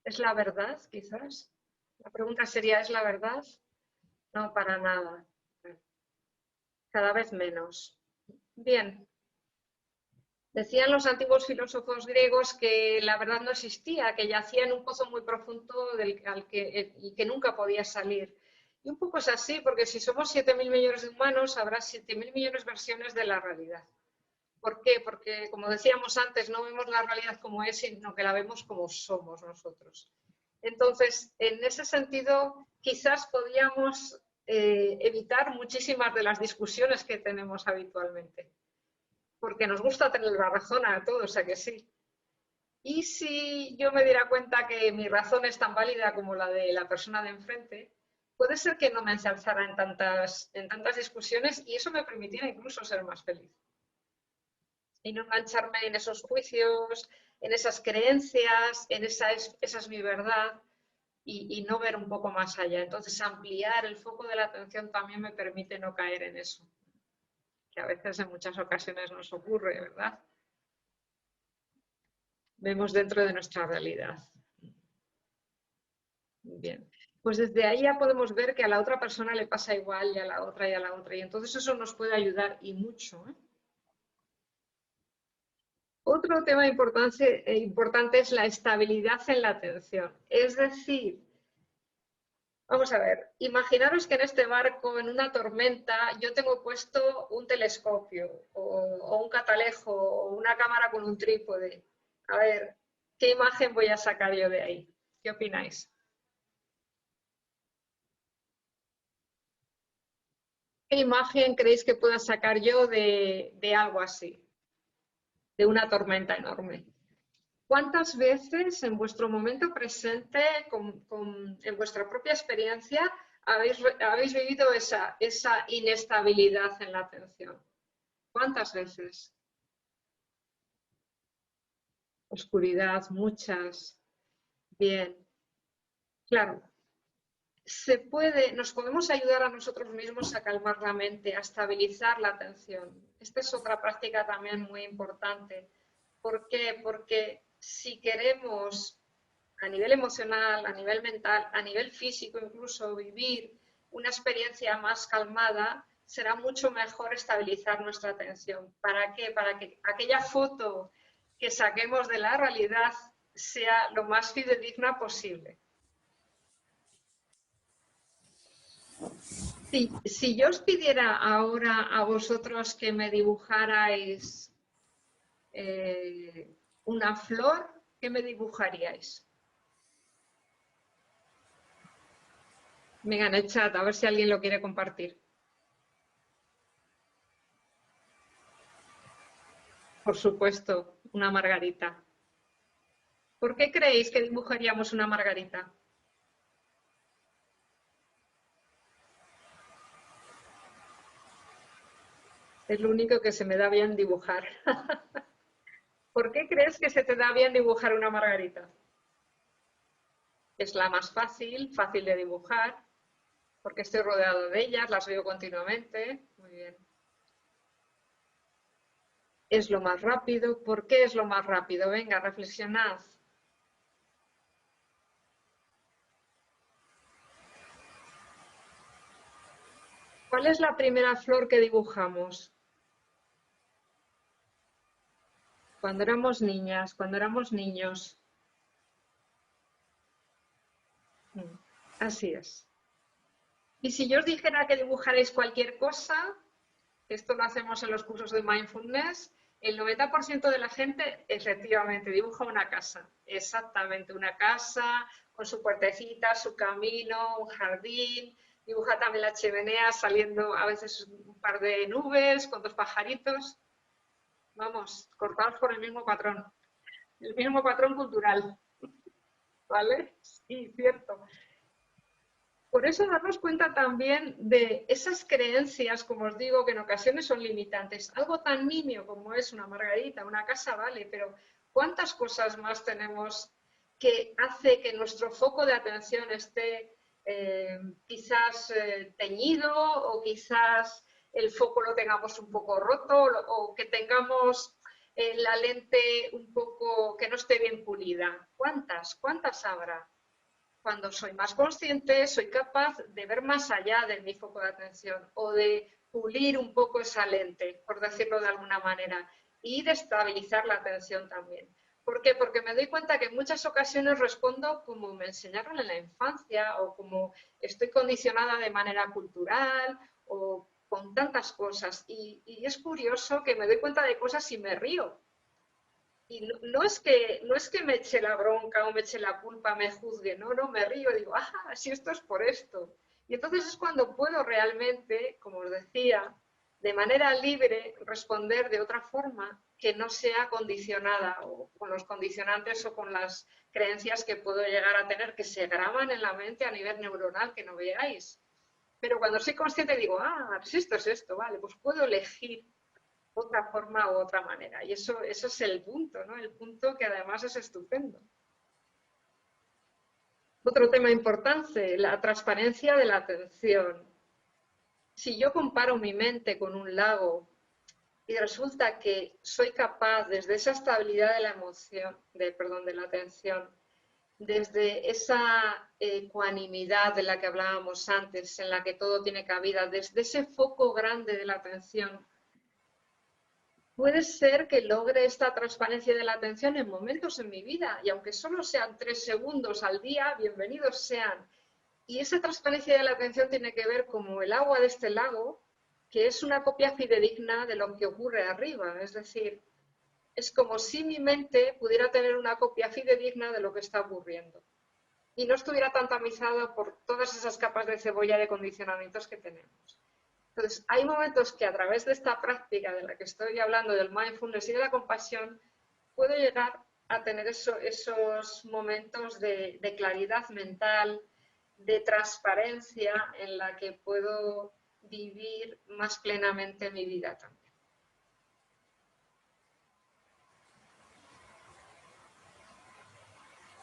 ¿Es la verdad, quizás? La pregunta sería, ¿es la verdad? No, para nada. Cada vez menos. Bien. Decían los antiguos filósofos griegos que la verdad no existía, que yacía en un pozo muy profundo y que nunca podía salir. Y un poco es así, porque si somos 7.000 millones de humanos, habrá 7.000 millones de versiones de la realidad. ¿Por qué? Porque, como decíamos antes, no vemos la realidad como es, sino que la vemos como somos nosotros. Entonces, en ese sentido, quizás podíamos evitar muchísimas de las discusiones que tenemos habitualmente, porque nos gusta tener la razón a todos, o sea que sí. Y si yo me diera cuenta que mi razón es tan válida como la de la persona de enfrente, puede ser que no me ensalzara en tantas discusiones y eso me permitiera incluso ser más feliz. Y no engancharme en esos juicios, en esas creencias, en esa es mi verdad y no ver un poco más allá. Entonces, ampliar el foco de la atención también me permite no caer en eso, que a veces en muchas ocasiones nos ocurre, ¿verdad? Vemos dentro de nuestra realidad. Bien, pues desde ahí ya podemos ver que a la otra persona le pasa igual y a la otra y a la otra. Y entonces eso nos puede ayudar y mucho, ¿eh? Otro tema importante es la estabilidad en la atención. Es decir, vamos a ver, imaginaros que en este barco, en una tormenta, yo tengo puesto un telescopio o un catalejo o una cámara con un trípode. A ver, ¿qué imagen voy a sacar yo de ahí? ¿Qué opináis? ¿Qué imagen creéis que pueda sacar yo de algo así, de una tormenta enorme? ¿Cuántas veces en vuestro momento presente, en vuestra propia experiencia, habéis vivido esa inestabilidad en la atención? ¿Cuántas veces? Oscuridad, muchas. Bien, claro. Nos podemos ayudar a nosotros mismos a calmar la mente, a estabilizar la atención. Esta es otra práctica también muy importante. ¿Por qué? Porque si queremos a nivel emocional, a nivel mental, a nivel físico incluso, vivir una experiencia más calmada, será mucho mejor estabilizar nuestra atención. ¿Para qué? Para que aquella foto que saquemos de la realidad sea lo más fidedigna posible. Si yo os pidiera ahora a vosotros que me dibujarais una flor, ¿qué me dibujaríais? Venga, en el chat, a ver si alguien lo quiere compartir. Por supuesto, una margarita. ¿Por qué creéis que dibujaríamos una margarita? Es lo único que se me da bien dibujar. ¿Por qué crees que se te da bien dibujar una margarita? Es la más fácil de dibujar, porque estoy rodeado de ellas, las veo continuamente. Muy bien. Es lo más rápido. ¿Por qué es lo más rápido? Venga, reflexionad. ¿Cuál es la primera flor que dibujamos? Cuando éramos niñas, cuando éramos niños. Así es. Y si yo os dijera que dibujarais cualquier cosa, esto lo hacemos en los cursos de mindfulness, el 90% de la gente efectivamente dibuja una casa, exactamente una casa con su puertecita, su camino, un jardín, dibuja también la chimenea saliendo a veces un par de nubes con dos pajaritos. Vamos, cortados por el mismo patrón cultural, ¿vale? Sí, cierto. Por eso darnos cuenta también de esas creencias, como os digo, que en ocasiones son limitantes. Algo tan nimio como es una margarita, una casa, vale, pero ¿cuántas cosas más tenemos que hace que nuestro foco de atención esté quizás teñido o quizás el foco lo tengamos un poco roto o que tengamos la lente un poco que no esté bien pulida? ¿Cuántas habrá? Cuando soy más consciente, soy capaz de ver más allá de mi foco de atención o de pulir un poco esa lente, por decirlo de alguna manera, y de estabilizar la atención también. ¿Por qué? Porque me doy cuenta que en muchas ocasiones respondo como me enseñaron en la infancia o como estoy condicionada de manera cultural o con tantas cosas. Y es curioso que me doy cuenta de cosas y me río. Y no es que me eche la bronca o me eche la culpa, me juzgue, no, me río, digo, si esto es por esto. Y entonces es cuando puedo realmente, como os decía, de manera libre responder de otra forma que no sea condicionada o con los condicionantes o con las creencias que puedo llegar a tener que se graban en la mente a nivel neuronal que no veáis. Pero cuando soy consciente digo, ah, si esto es esto, vale, pues puedo elegir otra forma u otra manera. Y eso es el punto, ¿no? El punto que además es estupendo. Otro tema importante, la transparencia de la atención. Si yo comparo mi mente con un lago y resulta que soy capaz desde esa estabilidad de la emoción, de la atención, desde esa ecuanimidad de la que hablábamos antes, en la que todo tiene cabida, desde ese foco grande de la atención, puede ser que logre esta transparencia de la atención en momentos en mi vida, y aunque solo sean 3 segundos al día, bienvenidos sean. Y esa transparencia de la atención tiene que ver como el agua de este lago, que es una copia fidedigna de lo que ocurre arriba. Es decir, es como si mi mente pudiera tener una copia fidedigna de lo que está ocurriendo y no estuviera tan tamizada por todas esas capas de cebolla de condicionamientos que tenemos. Entonces, hay momentos que a través de esta práctica de la que estoy hablando, del mindfulness y de la compasión, puedo llegar a tener esos momentos de claridad mental, de transparencia en la que puedo vivir más plenamente mi vida también.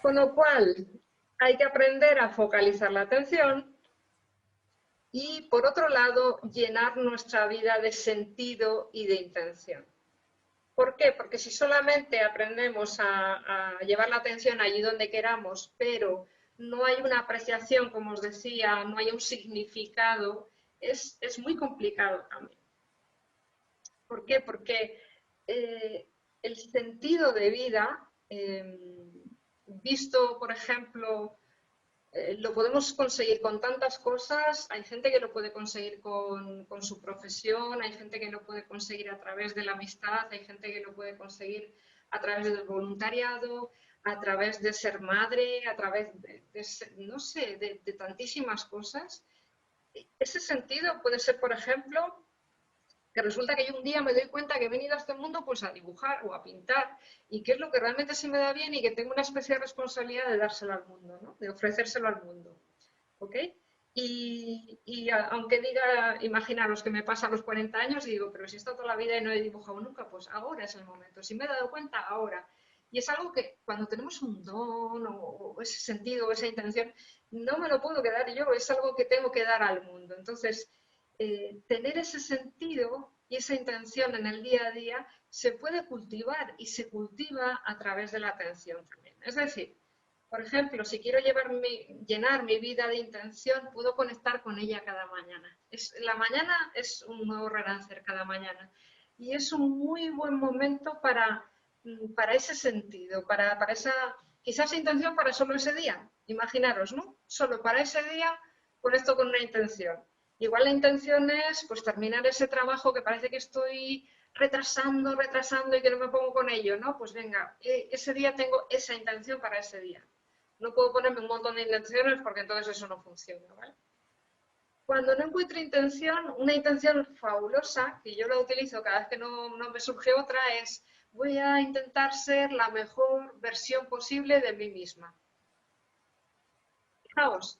Con lo cual, hay que aprender a focalizar la atención y, por otro lado, llenar nuestra vida de sentido y de intención. ¿Por qué? Porque si solamente aprendemos a llevar la atención allí donde queramos, pero no hay una apreciación, como os decía, no hay un significado, es muy complicado también. ¿Por qué? Porque el sentido de vida, visto, por ejemplo, lo podemos conseguir con tantas cosas. Hay gente que lo puede conseguir con su profesión, hay gente que lo puede conseguir a través de la amistad, hay gente que lo puede conseguir a través del voluntariado, a través de ser madre, a través no sé, de tantísimas cosas. Ese sentido puede ser, por ejemplo, que resulta que yo un día me doy cuenta que he venido a este mundo pues a dibujar o a pintar y que es lo que realmente se me da bien y que tengo una especie de responsabilidad de dárselo al mundo, ¿no? De ofrecérselo al mundo. ¿Ok? Aunque diga, imaginaros que me pasa a los 40 años y digo, pero si he estado toda la vida y no he dibujado nunca, pues ahora es el momento. Si me he dado cuenta, ahora. Y es algo que cuando tenemos un don o ese sentido o esa intención, no me lo puedo quedar yo, es algo que tengo que dar al mundo. Entonces, tener ese sentido y esa intención en el día a día se puede cultivar y se cultiva a través de la atención también. Es decir, por ejemplo, si quiero llenar mi vida de intención, puedo conectar con ella cada mañana. La mañana es un nuevo renacer cada mañana y es un muy buen momento para ese sentido, para quizás intención para solo ese día. Imaginaros, ¿no? Solo para ese día conecto con una intención. Igual la intención es pues terminar ese trabajo que parece que estoy retrasando y que no me pongo con ello, ¿no? Pues venga, ese día tengo esa intención para ese día. No puedo ponerme un montón de intenciones porque entonces eso no funciona, ¿vale? Cuando no encuentro intención, una intención fabulosa, que yo la utilizo cada vez que no me surge otra, es voy a intentar ser la mejor versión posible de mí misma. Fijaos,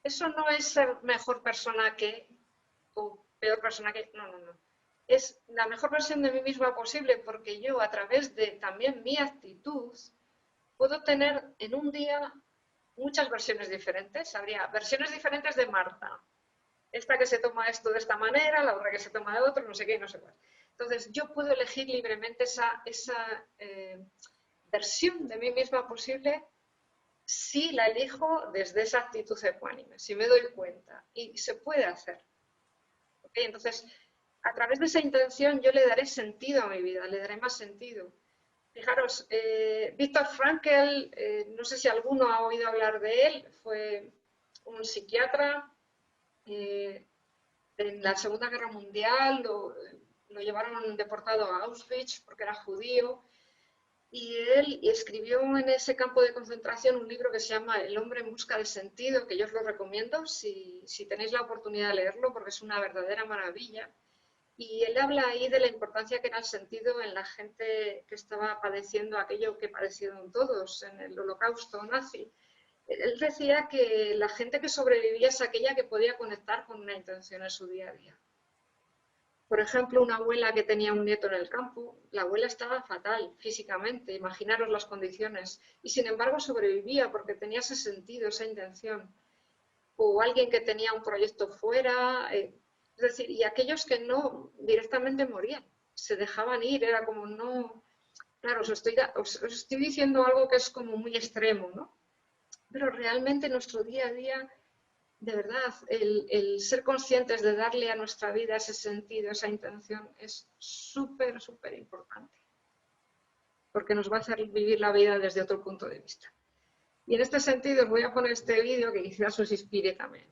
eso no es ser mejor persona que o peor persona que... No, no, no. Es la mejor versión de mí misma posible porque yo a través de también mi actitud puedo tener en un día muchas versiones diferentes. Habría versiones diferentes de Marta. Esta que se toma esto de esta manera, la otra que se toma de otro, no sé qué, no sé cuál. Entonces yo puedo elegir libremente esa versión de mí misma posible si la elijo desde esa actitud ecuánime, si me doy cuenta. Y se puede hacer. ¿Okay? Entonces, a través de esa intención yo le daré sentido a mi vida, le daré más sentido. Fijaros, Viktor Frankl, no sé si alguno ha oído hablar de él, fue un psiquiatra. En la Segunda Guerra Mundial lo llevaron deportado a Auschwitz porque era judío. Y él escribió en ese campo de concentración un libro que se llama El hombre en busca de sentido, que yo os lo recomiendo si tenéis la oportunidad de leerlo, porque es una verdadera maravilla. Y él habla ahí de la importancia que era el sentido en la gente que estaba padeciendo aquello que padecieron todos en el holocausto nazi. Él decía que la gente que sobrevivía es aquella que podía conectar con una intención en su día a día. Por ejemplo, una abuela que tenía un nieto en el campo, la abuela estaba fatal físicamente, imaginaros las condiciones, y sin embargo sobrevivía porque tenía ese sentido, esa intención. O alguien que tenía un proyecto fuera, es decir, y aquellos que no, directamente morían, se dejaban ir, era como no, claro, os estoy diciendo algo que es como muy extremo, ¿no? Pero realmente en nuestro día a día, de verdad, el ser conscientes de darle a nuestra vida ese sentido, esa intención, es súper, súper importante, porque nos va a hacer vivir la vida desde otro punto de vista. Y en este sentido os voy a poner este vídeo que quizás os inspire también.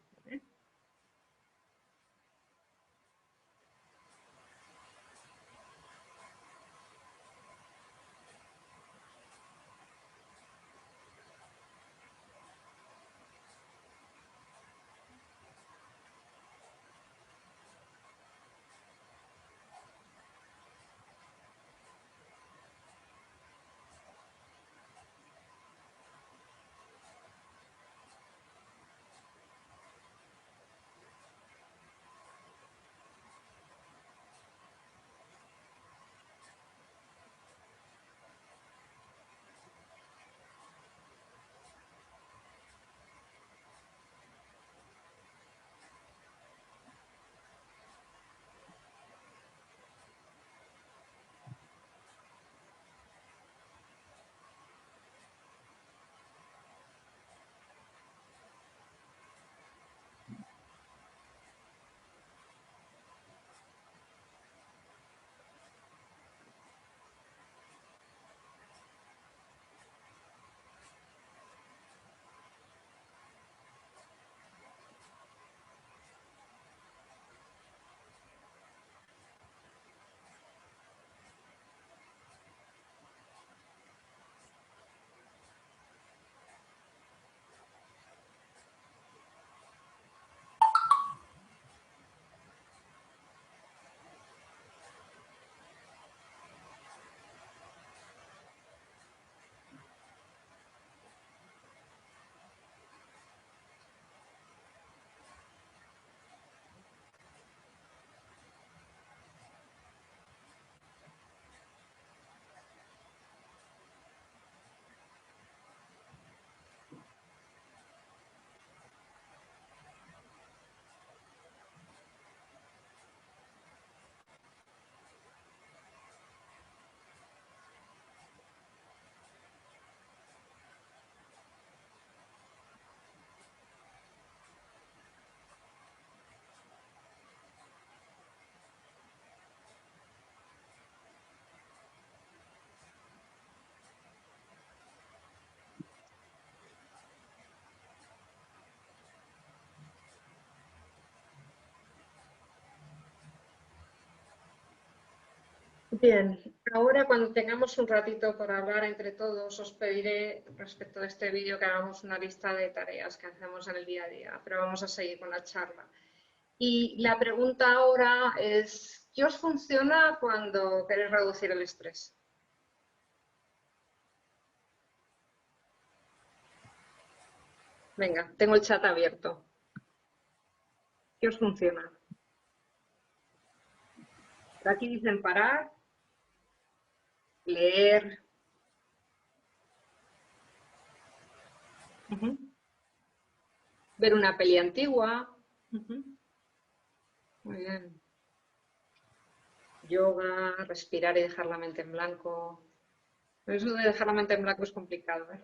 Bien, ahora cuando tengamos un ratito para hablar entre todos, os pediré respecto de este vídeo que hagamos una lista de tareas que hacemos en el día a día, pero vamos a seguir con la charla. Y la pregunta ahora es, ¿qué os funciona cuando queréis reducir el estrés? Venga, tengo el chat abierto. ¿Qué os funciona? Por aquí dicen parar, leer. Ver una peli antigua. Muy bien. Yoga, respirar y dejar la mente en blanco. Eso de dejar la mente en blanco es complicado, ¿eh?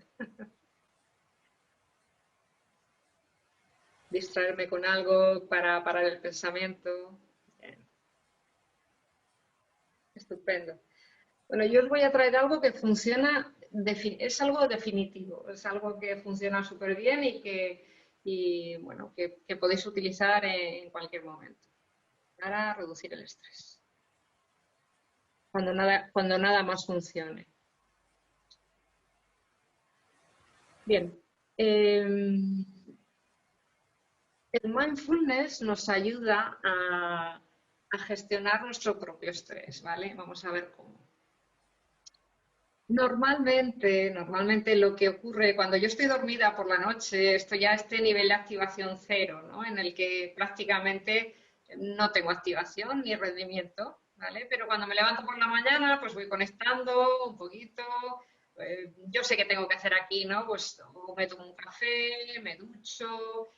Distraerme con algo para parar el pensamiento. Bien. Estupendo. Bueno, yo os voy a traer algo que funciona, es algo definitivo, es algo que funciona súper bien y bueno, que podéis utilizar en cualquier momento para reducir el estrés. Cuando nada más funcione. Bien. El mindfulness nos ayuda a gestionar nuestro propio estrés, ¿vale? Vamos a ver cómo. Normalmente lo que ocurre cuando yo estoy dormida por la noche, estoy a este nivel de activación cero, ¿no? En el que prácticamente no tengo activación ni rendimiento, ¿vale? Pero cuando me levanto por la mañana, pues voy conectando un poquito. Yo sé que tengo que hacer aquí, ¿no? Pues o me tomo un café, me ducho,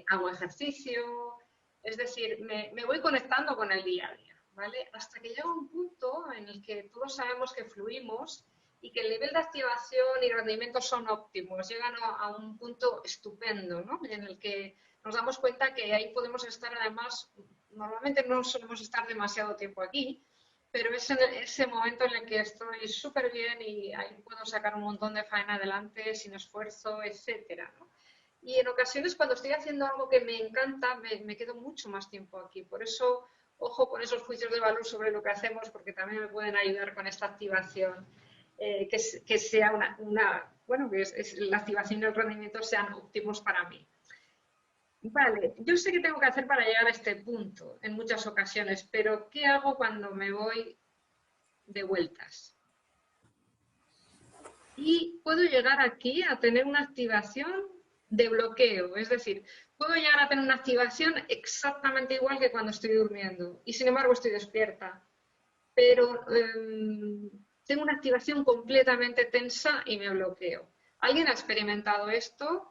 hago ejercicio. Es decir, me voy conectando con el día a día. ¿Vale? Hasta que llega un punto en el que todos sabemos que fluimos y que el nivel de activación y rendimiento son óptimos, llegan a un punto estupendo, ¿no? En el que nos damos cuenta que ahí podemos estar, además, normalmente no solemos estar demasiado tiempo aquí, pero es en ese momento en el que estoy súper bien y ahí puedo sacar un montón de faena adelante sin esfuerzo, etcétera, ¿no? Y en ocasiones cuando estoy haciendo algo que me encanta, me quedo mucho más tiempo aquí. Por eso ojo con esos juicios de valor sobre lo que hacemos, porque también me pueden ayudar con esta activación, que sea bueno, que la activación y el rendimiento sean óptimos para mí. Vale, yo sé qué tengo que hacer para llegar a este punto en muchas ocasiones, pero ¿qué hago cuando me voy de vueltas? Y puedo llegar aquí a tener una activación de bloqueo, es decir, puedo llegar a tener una activación exactamente igual que cuando estoy durmiendo y sin embargo estoy despierta, pero tengo una activación completamente tensa y me bloqueo. ¿Alguien ha experimentado esto?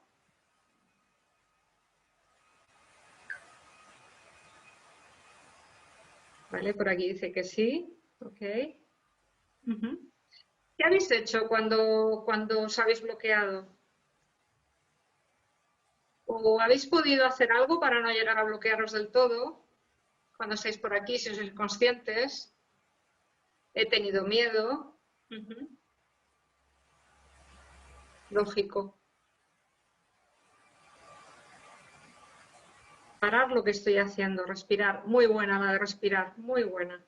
Vale, por aquí dice que sí. Ok. ¿Qué habéis hecho cuando os habéis bloqueado? ¿O habéis podido hacer algo para no llegar a bloquearos del todo? Cuando estáis por aquí, si os sois conscientes. He tenido miedo. Lógico. Parar lo que estoy haciendo, respirar. Muy buena la de respirar, muy buena.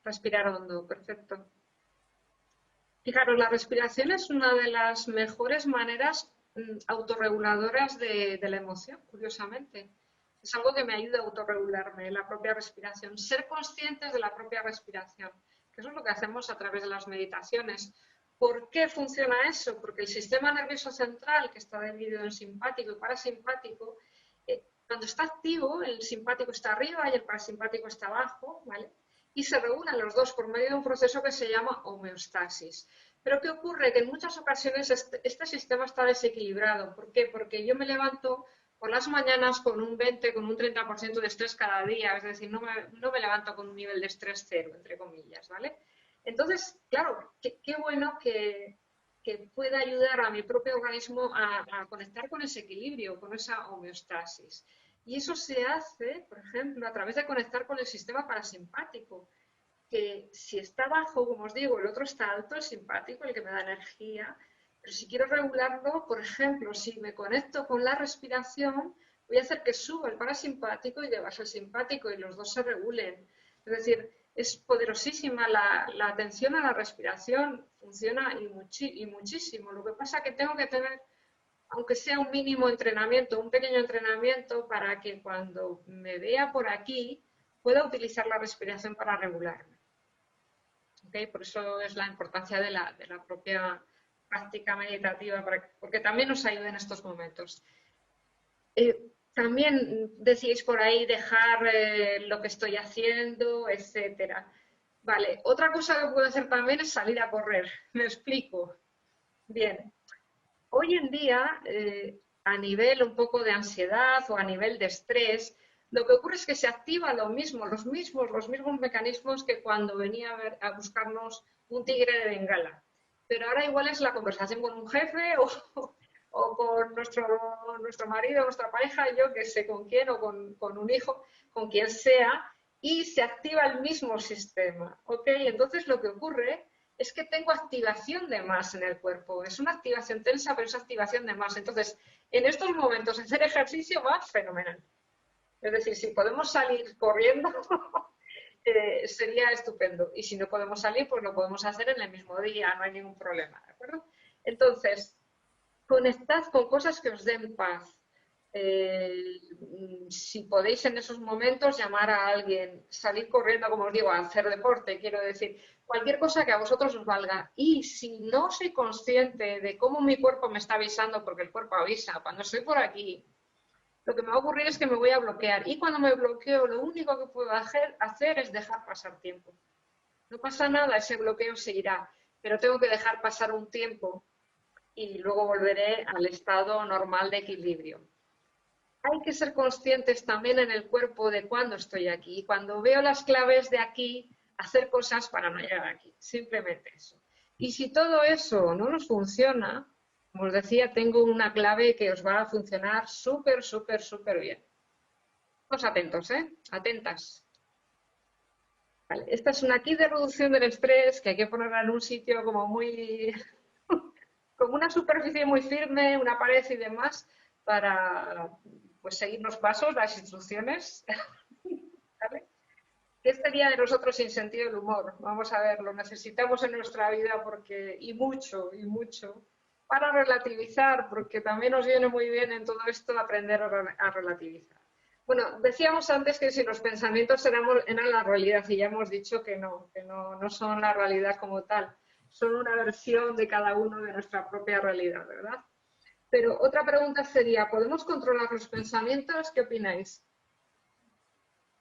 Respirar hondo, perfecto. Fijaros, la respiración es una de las mejores maneras autorreguladoras de la emoción, curiosamente. Es algo que me ayuda a autorregularme, la propia respiración, ser conscientes de la propia respiración, que eso es lo que hacemos a través de las meditaciones. ¿Por qué funciona eso? Porque el sistema nervioso central, que está dividido en simpático y parasimpático, cuando está activo, el simpático está arriba y el parasimpático está abajo, ¿vale? Y se regulan los dos por medio de un proceso que se llama homeostasis. Pero ¿qué ocurre? Que en muchas ocasiones este sistema está desequilibrado. ¿Por qué? Porque yo me levanto por las mañanas con un 20, con un 30% de estrés cada día, es decir, no me levanto con un nivel de estrés cero, entre comillas, ¿vale? Entonces, claro, qué bueno que pueda ayudar a mi propio organismo a conectar con ese equilibrio, con esa homeostasis. Y eso se hace, por ejemplo, a través de conectar con el sistema parasimpático, que si está bajo, como os digo, el otro está alto, el simpático, el que me da energía, pero si quiero regularlo, por ejemplo, si me conecto con la respiración, voy a hacer que suba el parasimpático y que baje el simpático y los dos se regulen. Es decir, es poderosísima la atención a la respiración, funciona y muchísimo. Lo que pasa es que tengo que tener, aunque sea un mínimo entrenamiento, un pequeño entrenamiento, para que cuando me vea por aquí pueda utilizar la respiración para regularme. ¿Okay? Por eso es la importancia de la propia práctica meditativa, porque también nos ayuda en estos momentos. También decíais por ahí dejar lo que estoy haciendo, etcétera. Vale, otra cosa que puedo hacer también es salir a correr. Me explico. Bien, hoy en día, a nivel un poco de ansiedad o a nivel de estrés, lo que ocurre es que se activan los mismos mecanismos que cuando venía a buscarnos un tigre de Bengala. Pero ahora igual es la conversación con un jefe o con nuestro marido, nuestra pareja, yo que sé con quién, o con un hijo, con quien sea, y se activa el mismo sistema. ¿Ok? Entonces lo que ocurre es que tengo activación de más en el cuerpo. Es una activación tensa, pero es activación de más. Entonces, en estos momentos hacer ejercicio va fenomenal. Es decir, si podemos salir corriendo, sería estupendo. Y si no podemos salir, pues lo podemos hacer en el mismo día, no hay ningún problema, ¿de acuerdo? Entonces, conectad con cosas que os den paz. Si podéis en esos momentos llamar a alguien, salir corriendo, como os digo, a hacer deporte, quiero decir, cualquier cosa que a vosotros os valga. Y si no soy consciente de cómo mi cuerpo me está avisando, porque el cuerpo avisa, cuando estoy por aquí, lo que me va a ocurrir es que me voy a bloquear. Y cuando me bloqueo, lo único que puedo hacer es dejar pasar tiempo. No pasa nada, ese bloqueo seguirá, pero tengo que dejar pasar un tiempo y luego volveré al estado normal de equilibrio. Hay que ser conscientes también en el cuerpo de cuándo estoy aquí. Cuando veo las claves de aquí, hacer cosas para no llegar aquí. Simplemente eso. Y si todo eso no nos funciona, como os decía, tengo una clave que os va a funcionar súper, súper, súper bien. Os atentos, ¿eh? Atentas. Vale. Esta es una kit de reducción del estrés que hay que ponerla en un sitio como muy... como una superficie muy firme, una pared y demás, para pues seguir los pasos, las instrucciones. ¿Vale? ¿Qué sería de nosotros sin sentido del humor? Vamos a ver, lo necesitamos en nuestra vida porque, y mucho, para relativizar, porque también nos viene muy bien en todo esto aprender a relativizar. Bueno, decíamos antes que si los pensamientos eran la realidad y ya hemos dicho que no son la realidad como tal, son una versión de cada uno de nuestra propia realidad, ¿verdad? Pero otra pregunta sería, ¿podemos controlar los pensamientos? ¿Qué opináis?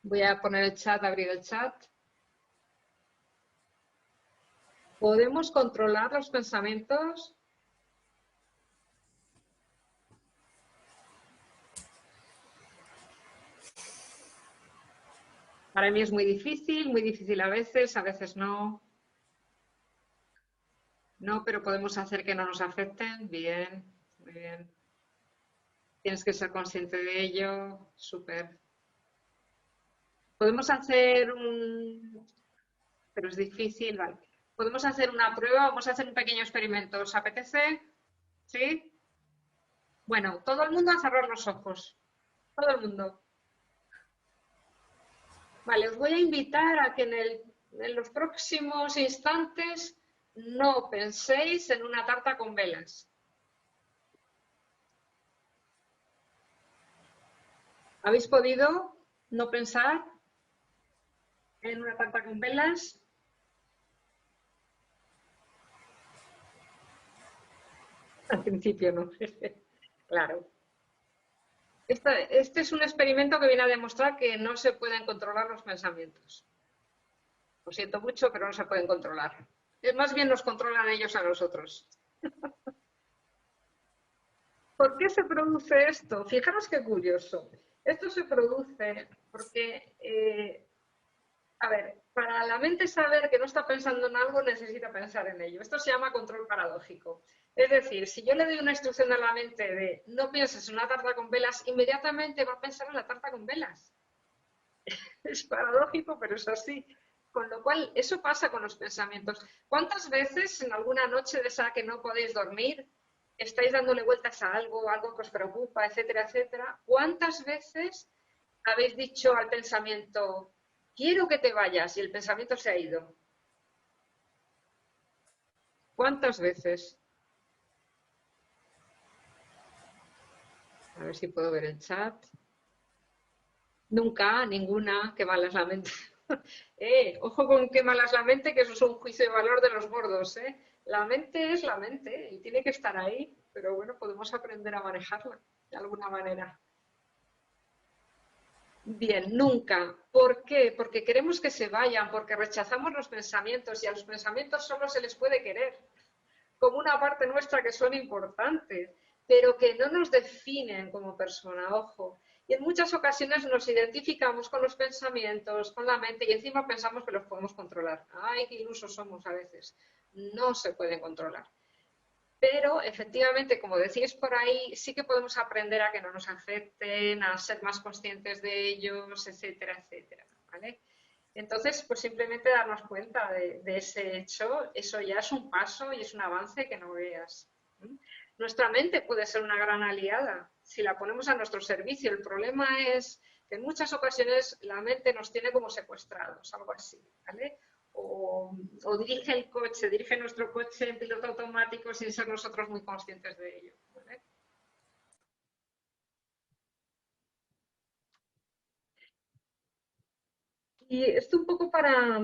Voy a poner el chat, abrir el chat. ¿Podemos controlar los pensamientos? Para mí es muy difícil a veces no. No, pero podemos hacer que no nos afecten. Bien, muy bien. Tienes que ser consciente de ello. Súper. Podemos hacer un... Pero es difícil, vale. Podemos hacer una prueba, vamos a hacer un pequeño experimento. ¿Os apetece? ¿Sí? Bueno, todo el mundo a cerrar los ojos. Todo el mundo. Vale, os voy a invitar a que en los próximos instantes no penséis en una tarta con velas. ¿Habéis podido no pensar en una tarta con velas? Al principio no. Claro. Este es un experimento que viene a demostrar que no se pueden controlar los pensamientos. Lo siento mucho, pero no se pueden controlar. Más bien nos controlan ellos a nosotros. ¿Por qué se produce esto? Fijaros qué curioso. Esto se produce porque, a ver, para la mente saber que no está pensando en algo necesita pensar en ello. Esto se llama control paradójico. Es decir, si yo le doy una instrucción a la mente de no pienses en una tarta con velas, inmediatamente va a pensar en la tarta con velas. Es paradójico, pero es así. Con lo cual, eso pasa con los pensamientos. ¿Cuántas veces en alguna noche de esa que no podéis dormir, estáis dándole vueltas a algo, algo que os preocupa, etcétera, etcétera? ¿Cuántas veces habéis dicho al pensamiento, quiero que te vayas, y el pensamiento se ha ido? ¿Cuántas veces? A ver si puedo ver el chat. Nunca, ninguna, qué mala es la mente. Ojo con qué mala es la mente, que eso es un juicio de valor de los gordos, ¿eh? La mente es la mente y tiene que estar ahí, pero bueno, podemos aprender a manejarla de alguna manera. Bien, nunca. ¿Por qué? Porque queremos que se vayan, porque rechazamos los pensamientos y a los pensamientos solo se les puede querer, como una parte nuestra que son importantes, pero que no nos definen como persona, ojo. Y en muchas ocasiones nos identificamos con los pensamientos, con la mente, y encima pensamos que los podemos controlar. ¡Ay, qué ilusos somos a veces! No se pueden controlar. Pero efectivamente, como decís por ahí, sí que podemos aprender a que no nos afecten, a ser más conscientes de ellos, etcétera, etcétera. ¿Vale? Entonces, pues simplemente darnos cuenta de ese hecho, eso ya es un paso y es un avance que no veas. Nuestra mente puede ser una gran aliada si la ponemos a nuestro servicio. El problema es que en muchas ocasiones la mente nos tiene como secuestrados, algo así, ¿vale? O dirige nuestro coche en piloto automático sin ser nosotros muy conscientes de ello, ¿vale? Y esto un poco para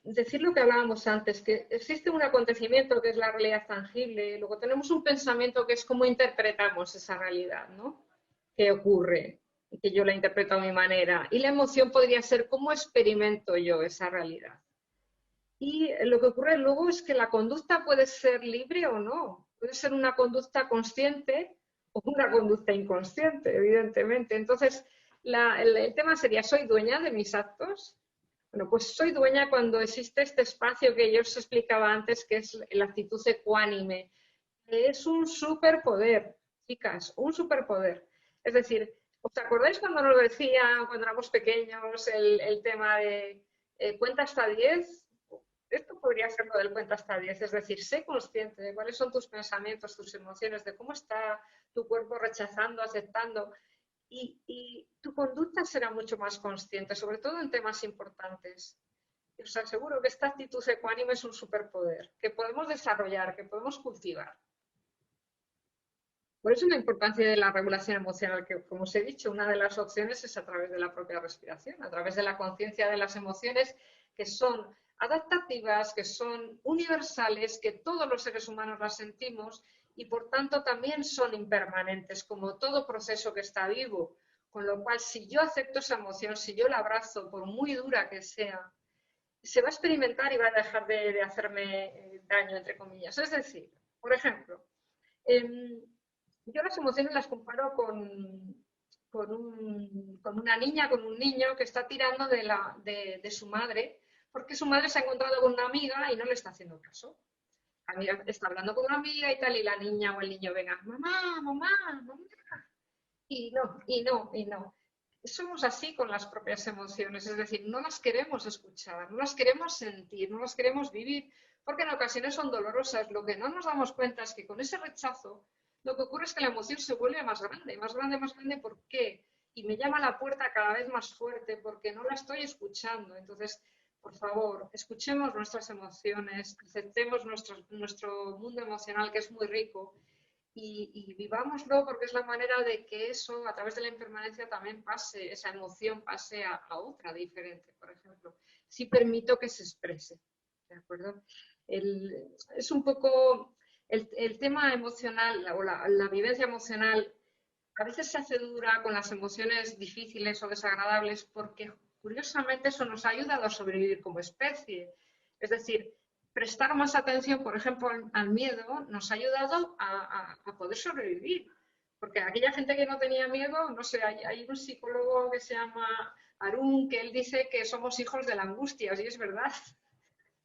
decir lo que hablábamos antes, que existe un acontecimiento que es la realidad tangible, luego tenemos un pensamiento que es cómo interpretamos esa realidad, ¿no? ¿Qué ocurre? Y que yo la interpreto a mi manera. Y la emoción podría ser cómo experimento yo esa realidad. Y lo que ocurre luego es que la conducta puede ser libre o no. Puede ser una conducta consciente o una conducta inconsciente, evidentemente. Entonces, el tema sería, ¿soy dueña de mis actos? Bueno, pues soy dueña cuando existe este espacio que yo os explicaba antes, que es la actitud ecuánime, que es un superpoder, chicas, un superpoder. Es decir, ¿os acordáis cuando nos decía, cuando éramos pequeños, el tema de cuenta hasta 10? Esto podría ser lo del cuenta hasta 10, es decir, sé consciente de cuáles son tus pensamientos, tus emociones, de cómo está tu cuerpo rechazando, aceptando, y tu conducta será mucho más consciente, sobre todo en temas importantes. Os aseguro que esta actitud ecuánime es un superpoder que podemos desarrollar, que podemos cultivar. Por eso la importancia de la regulación emocional, que como os he dicho, una de las opciones es a través de la propia respiración, a través de la conciencia de las emociones que son adaptativas, que son universales, que todos los seres humanos las sentimos y por tanto también son impermanentes, como todo proceso que está vivo. Con lo cual, si yo acepto esa emoción, si yo la abrazo, por muy dura que sea, se va a experimentar y va a dejar de hacerme daño, entre comillas. Es decir, por ejemplo, eh, yo las emociones las comparo con una niña, con un niño que está tirando de su madre, porque su madre se ha encontrado con una amiga y no le está haciendo caso. La amiga está hablando con una amiga y tal, y la niña o el niño, venga, mamá, mamá, mamá, y no, y no, y no. Somos así con las propias emociones, es decir, no las queremos escuchar, no las queremos sentir, no las queremos vivir, porque en ocasiones son dolorosas. Lo que no nos damos cuenta es que con ese rechazo lo que ocurre es que la emoción se vuelve más grande, más grande, más grande. ¿Por qué? Y me llama a la puerta cada vez más fuerte porque no la estoy escuchando. Entonces, por favor, escuchemos nuestras emociones, aceptemos nuestro mundo emocional que es muy rico y vivámoslo porque es la manera de que eso, a través de la impermanencia, también pase, esa emoción pase a otra diferente, por ejemplo. Si permito que se exprese, ¿de acuerdo? Es un poco el tema emocional o la vivencia emocional a veces se hace dura con las emociones difíciles o desagradables porque curiosamente eso nos ha ayudado a sobrevivir como especie. Es decir, prestar más atención, por ejemplo, al miedo nos ha ayudado a poder sobrevivir. Porque aquella gente que no tenía miedo, no sé, hay un psicólogo que se llama Arun, que él dice que somos hijos de la angustia, y es verdad.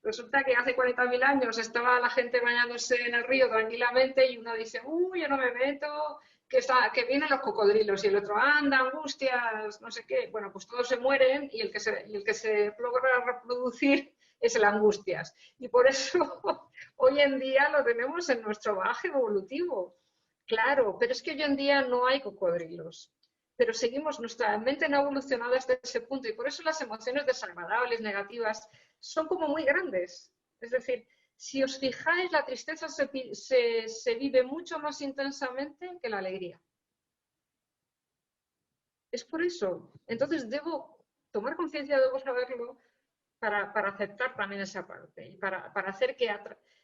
Resulta que hace 40.000 años estaba la gente bañándose en el río tranquilamente y uno dice, uy, yo no me meto, que vienen los cocodrilos y el otro, anda, angustias, no sé qué. Bueno, pues todos se mueren y el que se logra reproducir es el angustias. Y por eso hoy en día lo tenemos en nuestro bagaje evolutivo. Claro, pero es que hoy en día no hay cocodrilos. Pero seguimos, nuestra mente no ha evolucionado hasta ese punto y por eso las emociones desagradables, negativas, son como muy grandes. Es decir, si os fijáis, la tristeza se vive mucho más intensamente que la alegría. Es por eso. Entonces debo tomar conciencia, debo saberlo para aceptar también esa parte y para hacer que,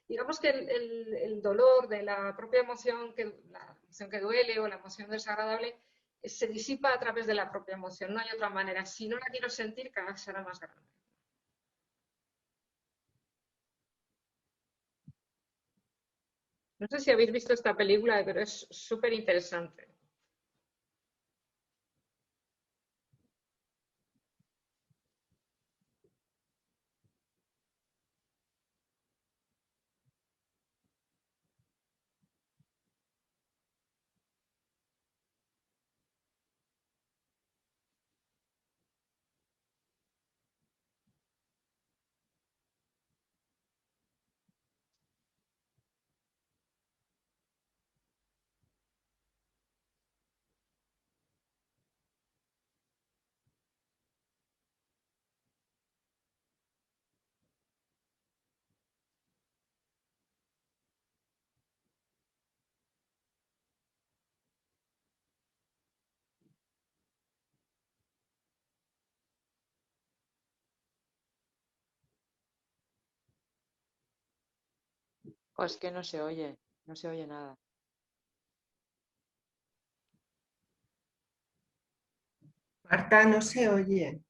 digamos que el dolor de la propia emoción, la emoción que duele o la emoción desagradable, se disipa a través de la propia emoción. No hay otra manera. Si no la quiero sentir, cada vez será más grande. No sé si habéis visto esta película, pero es súper interesante. O es que no se oye nada. Marta, no se oye.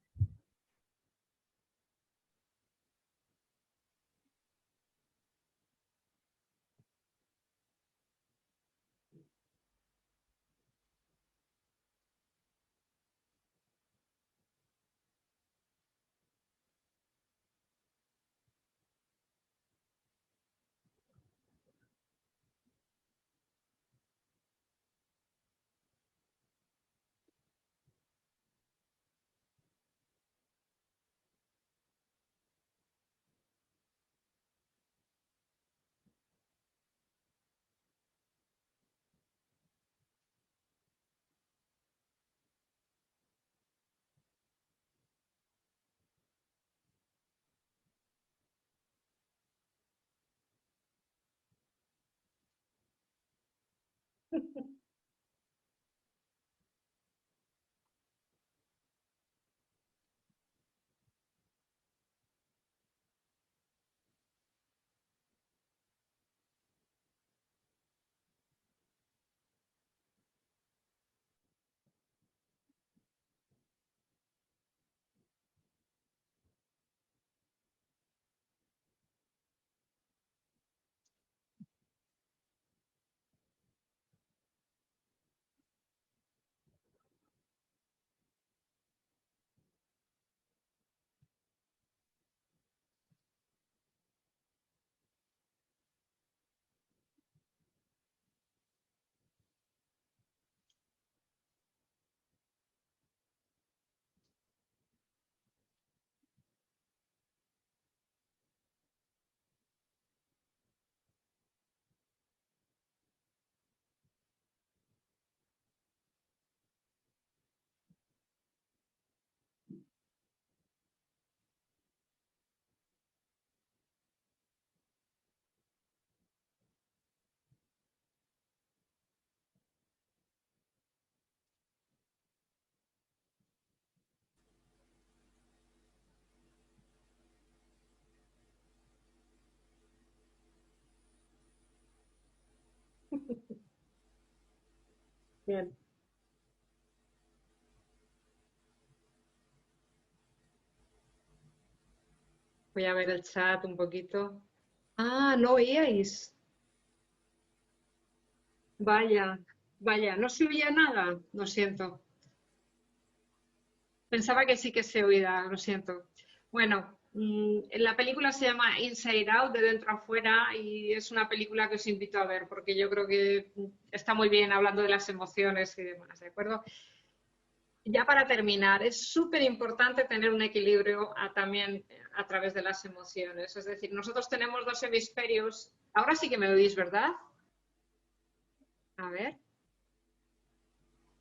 Bien. Voy a ver el chat un poquito. Ah, ¿no oíais? Vaya, vaya, ¿no se oía nada? Lo siento. Pensaba que sí que se oía, lo siento. Bueno, la película se llama Inside Out, de dentro a fuera, y es una película que os invito a ver porque yo creo que está muy bien hablando de las emociones y demás, ¿de acuerdo? Ya para terminar, es súper importante tener un equilibrio también a través de las emociones. Es decir, nosotros tenemos dos hemisferios. Ahora sí que me oís, ¿verdad? A ver.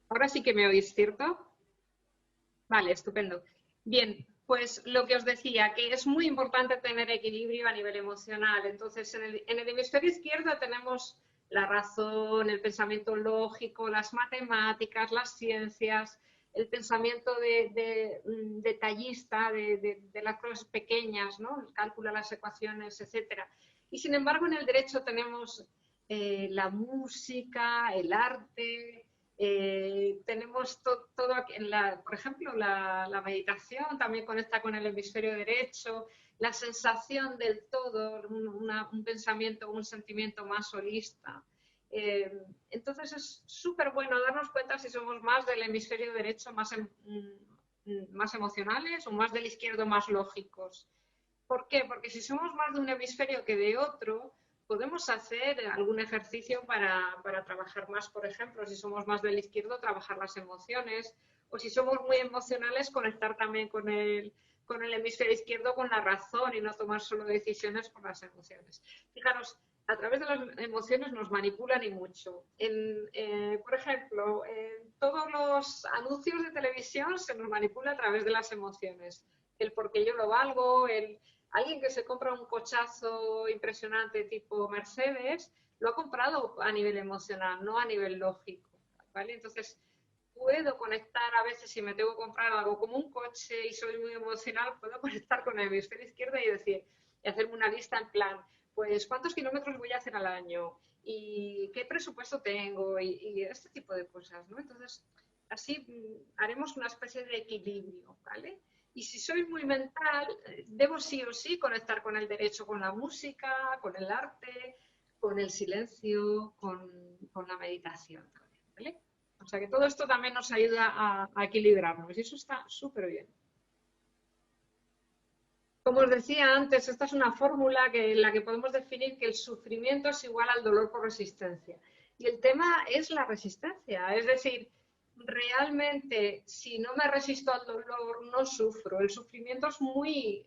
Ahora sí que me oís, ¿cierto? Vale, estupendo. Bien, pues lo que os decía, que es muy importante tener equilibrio a nivel emocional. Entonces, en el hemisferio izquierdo tenemos la razón, el pensamiento lógico, las matemáticas, las ciencias, el pensamiento detallista de las cosas pequeñas, ¿no? El cálculo, las ecuaciones, etcétera. Y sin embargo, en el derecho tenemos la música, el arte, tenemos todo aquí, por ejemplo, la meditación también conecta con el hemisferio derecho, la sensación del todo, un pensamiento, un sentimiento más holista. Entonces es súper bueno darnos cuenta si somos más del hemisferio derecho, más emocionales o más del izquierdo, más lógicos. ¿Por qué? Porque si somos más de un hemisferio que de otro, podemos hacer algún ejercicio para trabajar más, por ejemplo, si somos más del izquierdo, trabajar las emociones, o si somos muy emocionales, conectar también con el hemisferio izquierdo, con la razón y no tomar solo decisiones por las emociones. Fijaros, a través de las emociones nos manipulan y mucho. Por ejemplo, en todos los anuncios de televisión se nos manipula a través de las emociones. El por qué yo lo valgo, alguien que se compra un cochazo impresionante tipo Mercedes, lo ha comprado a nivel emocional, no a nivel lógico, ¿vale? Entonces, puedo conectar a veces si me tengo que comprar algo como un coche y soy muy emocional, puedo conectar con el hemisferio izquierdo y decir, y hacerme una lista en plan, pues cuántos kilómetros voy a hacer al año y qué presupuesto tengo y este tipo de cosas, ¿no? Entonces, así haremos una especie de equilibrio, ¿vale? Y si soy muy mental, debo sí o sí conectar con el derecho, con la música, con el arte, con el silencio, con la meditación también, ¿vale? O sea que todo esto también nos ayuda a equilibrarnos y eso está súper bien. Como os decía antes, esta es una fórmula en la que podemos definir que el sufrimiento es igual al dolor por resistencia. Y el tema es la resistencia, es decir, realmente si no me resisto al dolor, no sufro. El sufrimiento es muy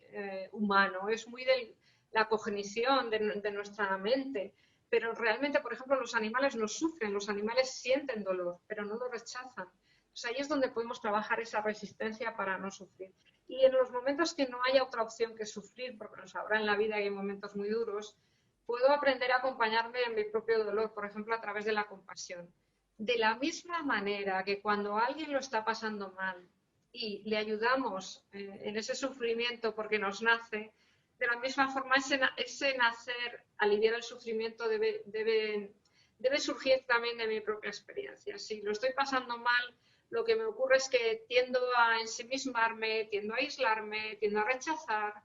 humano, es muy de la cognición de nuestra mente. Pero realmente, por ejemplo, los animales no sufren, los animales sienten dolor, pero no lo rechazan. Pues ahí es donde podemos trabajar esa resistencia para no sufrir. Y en los momentos que no haya otra opción que sufrir, porque nos habrá en la vida y hay momentos muy duros, puedo aprender a acompañarme en mi propio dolor, por ejemplo, a través de la compasión. De la misma manera que cuando alguien lo está pasando mal y le ayudamos en ese sufrimiento porque nos nace, de la misma forma ese nacer, aliviar el sufrimiento debe surgir también de mi propia experiencia. Si lo estoy pasando mal, lo que me ocurre es que tiendo a ensimismarme, tiendo a aislarme, tiendo a rechazar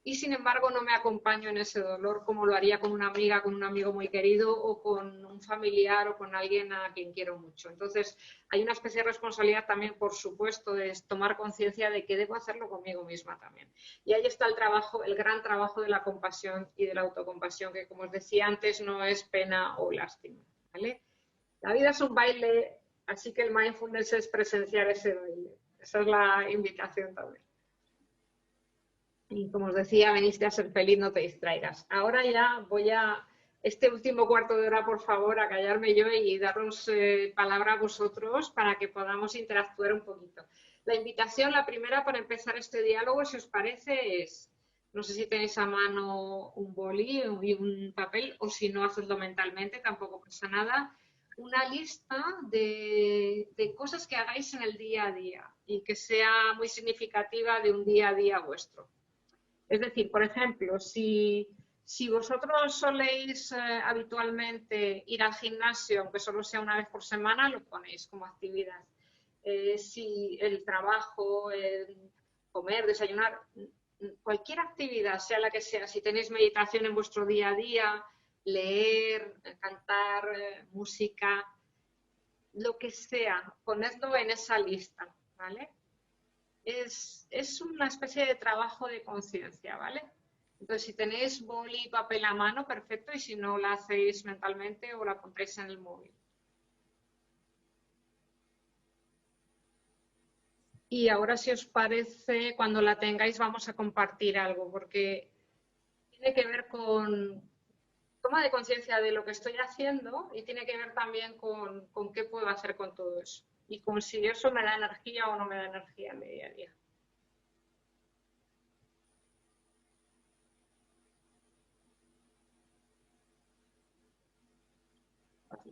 y sin embargo no me acompaño en ese dolor como lo haría con una amiga, con un amigo muy querido o con un familiar o con alguien a quien quiero mucho. Entonces hay una especie de responsabilidad también, por supuesto, de tomar conciencia de que debo hacerlo conmigo misma también. Y ahí está el trabajo, el gran trabajo de la compasión y de la autocompasión, que como os decía antes no es pena o lástima, ¿vale? La vida es un baile, así que el mindfulness es presenciar ese baile. Esa es la invitación también. Y como os decía, veniste a ser feliz, no te distraigas. Ahora ya voy a, este último cuarto de hora, por favor, a callarme yo y daros palabra a vosotros para que podamos interactuar un poquito. La invitación, la primera para empezar este diálogo, si os parece, es, no sé si tenéis a mano un boli y un papel, o si no, hacedlo mentalmente, tampoco pasa nada. Una lista de cosas que hagáis en el día a día y que sea muy significativa de un día a día vuestro. Es decir, por ejemplo, si vosotros soléis habitualmente ir al gimnasio, aunque solo sea una vez por semana, lo ponéis como actividad. Si el trabajo, comer, desayunar, cualquier actividad, sea la que sea, si tenéis meditación en vuestro día a día, leer, cantar, música, lo que sea, ponedlo en esa lista, ¿vale? Es una especie de trabajo de conciencia, ¿vale? Entonces, si tenéis boli y papel a mano, perfecto, y si no, la hacéis mentalmente o la apuntáis en el móvil. Y ahora, si os parece, cuando la tengáis, vamos a compartir algo, porque tiene que ver con toma de conciencia de lo que estoy haciendo y tiene que ver también con qué puedo hacer con todo eso. Y con si eso me da energía o no me da energía en mi día a día.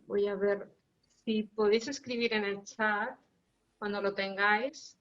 Voy a ver si podéis escribir en el chat cuando lo tengáis.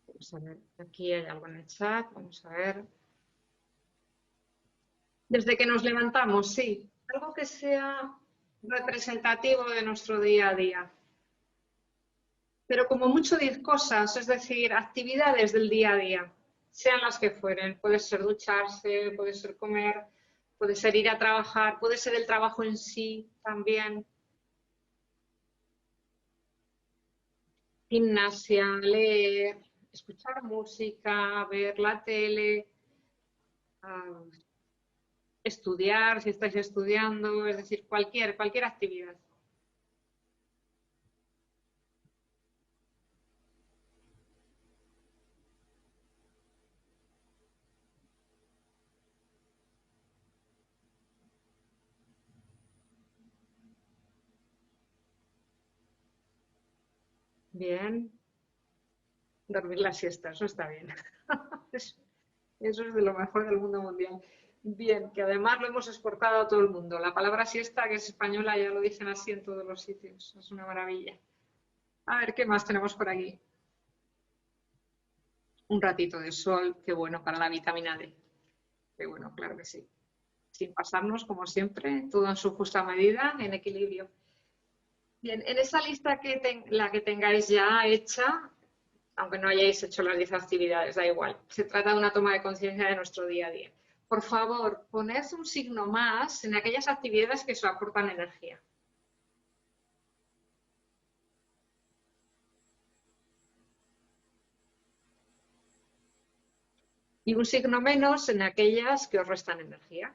Vamos a ver, aquí hay algo en el chat, vamos a ver. Desde que nos levantamos, sí, algo que sea representativo de nuestro día a día. Pero como mucho 10 cosas, es decir, actividades del día a día, sean las que fueren. Puede ser ducharse, puede ser comer, puede ser ir a trabajar, puede ser el trabajo en sí también. Gimnasia, leer, escuchar música, ver la tele, estudiar, si estáis estudiando, es decir, cualquier actividad. Bien. Dormir la siesta, eso está bien. Eso es de lo mejor del mundo mundial. Bien, que además lo hemos exportado a todo el mundo. La palabra siesta, que es española, ya lo dicen así en todos los sitios. Es una maravilla. A ver, ¿qué más tenemos por aquí? Un ratito de sol, qué bueno para la vitamina D. Qué bueno, claro que sí. Sin pasarnos, como siempre, todo en su justa medida, en equilibrio. Bien, en esa lista la que tengáis ya hecha, aunque no hayáis hecho las 10 actividades, da igual. Se trata de una toma de conciencia de nuestro día a día. Por favor, poned un signo más en aquellas actividades que os aportan energía. Y un signo menos en aquellas que os restan energía.